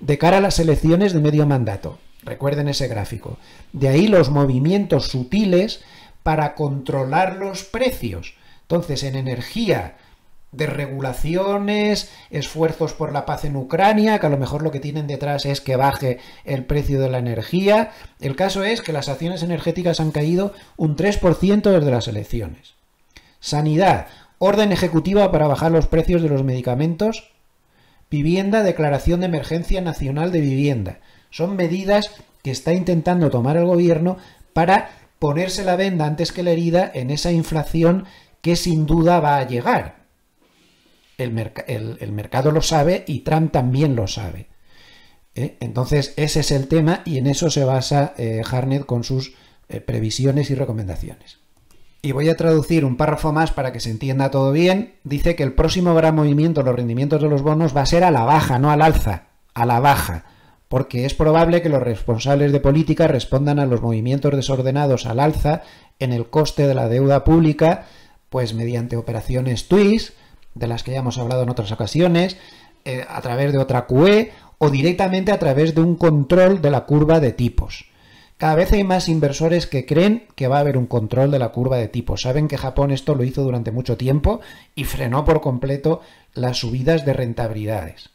De cara a las elecciones de medio mandato. Recuerden ese gráfico. De ahí los movimientos sutiles para controlar los precios. Entonces, en energía, desregulaciones, esfuerzos por la paz en Ucrania, que a lo mejor lo que tienen detrás es que baje el precio de la energía. El caso es que las acciones energéticas han caído un 3% desde las elecciones. Sanidad, orden ejecutiva para bajar los precios de los medicamentos, vivienda, declaración de emergencia nacional de vivienda. Son medidas que está intentando tomar el gobierno para ponerse la venda antes que la herida en esa inflación que sin duda va a llegar. El mercado lo sabe y Trump también lo sabe. Entonces ese es el tema y en eso se basa Hartnett con sus previsiones y recomendaciones. Y voy a traducir un párrafo más para que se entienda todo bien. Dice que el próximo gran movimiento de los rendimientos de los bonos va a ser a la baja, no al alza, a la baja, porque es probable que los responsables de política respondan a los movimientos desordenados al alza en el coste de la deuda pública, pues mediante operaciones twist, de las que ya hemos hablado en otras ocasiones, a través de otra QE o directamente a través de un control de la curva de tipos. Cada vez hay más inversores que creen que va a haber un control de la curva de tipos. Saben que Japón esto lo hizo durante mucho tiempo y frenó por completo las subidas de rentabilidades.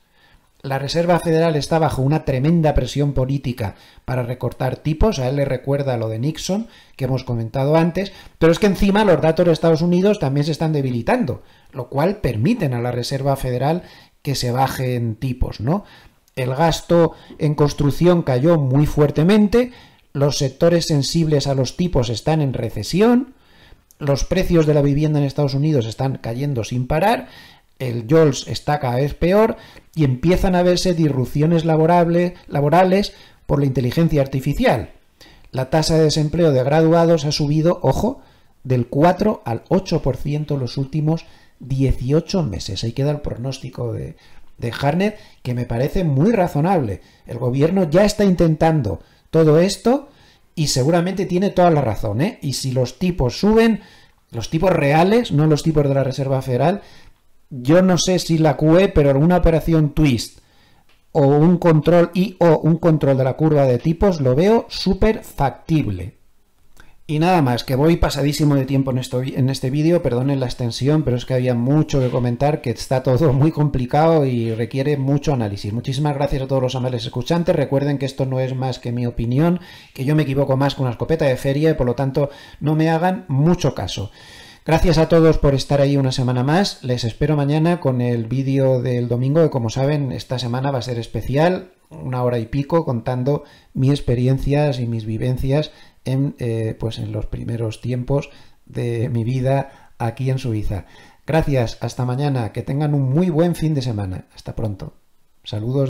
La Reserva Federal está bajo una tremenda presión política para recortar tipos. A él le recuerda lo de Nixon, que hemos comentado antes, pero es que encima los datos de Estados Unidos también se están debilitando, lo cual permiten a la Reserva Federal que se bajen tipos, ¿no? El gasto en construcción cayó muy fuertemente, los sectores sensibles a los tipos están en recesión, los precios de la vivienda en Estados Unidos están cayendo sin parar, el JOLTS está cada vez peor y empiezan a verse disrupciones laborales por la inteligencia artificial. La tasa de desempleo de graduados ha subido, ojo, del 4 al 8% en los últimos 18 meses. Ahí queda el pronóstico de Hartnett, que me parece muy razonable. El gobierno ya está intentando todo esto y seguramente tiene toda la razón, ¿eh? Y si los tipos suben, los tipos reales, no los tipos de la Reserva Federal, yo no sé si la QE, pero alguna operación twist o un control o un control de la curva de tipos lo veo súper factible. Y nada más, que voy pasadísimo de tiempo en este vídeo, perdonen la extensión, pero es que había mucho que comentar, que está todo muy complicado y requiere mucho análisis. Muchísimas gracias a todos los amables escuchantes. Recuerden que esto no es más que mi opinión, que yo me equivoco más con una escopeta de feria y por lo tanto no me hagan mucho caso. Gracias a todos por estar ahí una semana más. Les espero mañana con el vídeo del domingo, que como saben esta semana va a ser especial, 1 hora y pico contando mis experiencias y mis vivencias en los primeros tiempos de mi vida aquí en Suiza. Gracias, hasta mañana, que tengan un muy buen fin de semana. Hasta pronto. Saludos.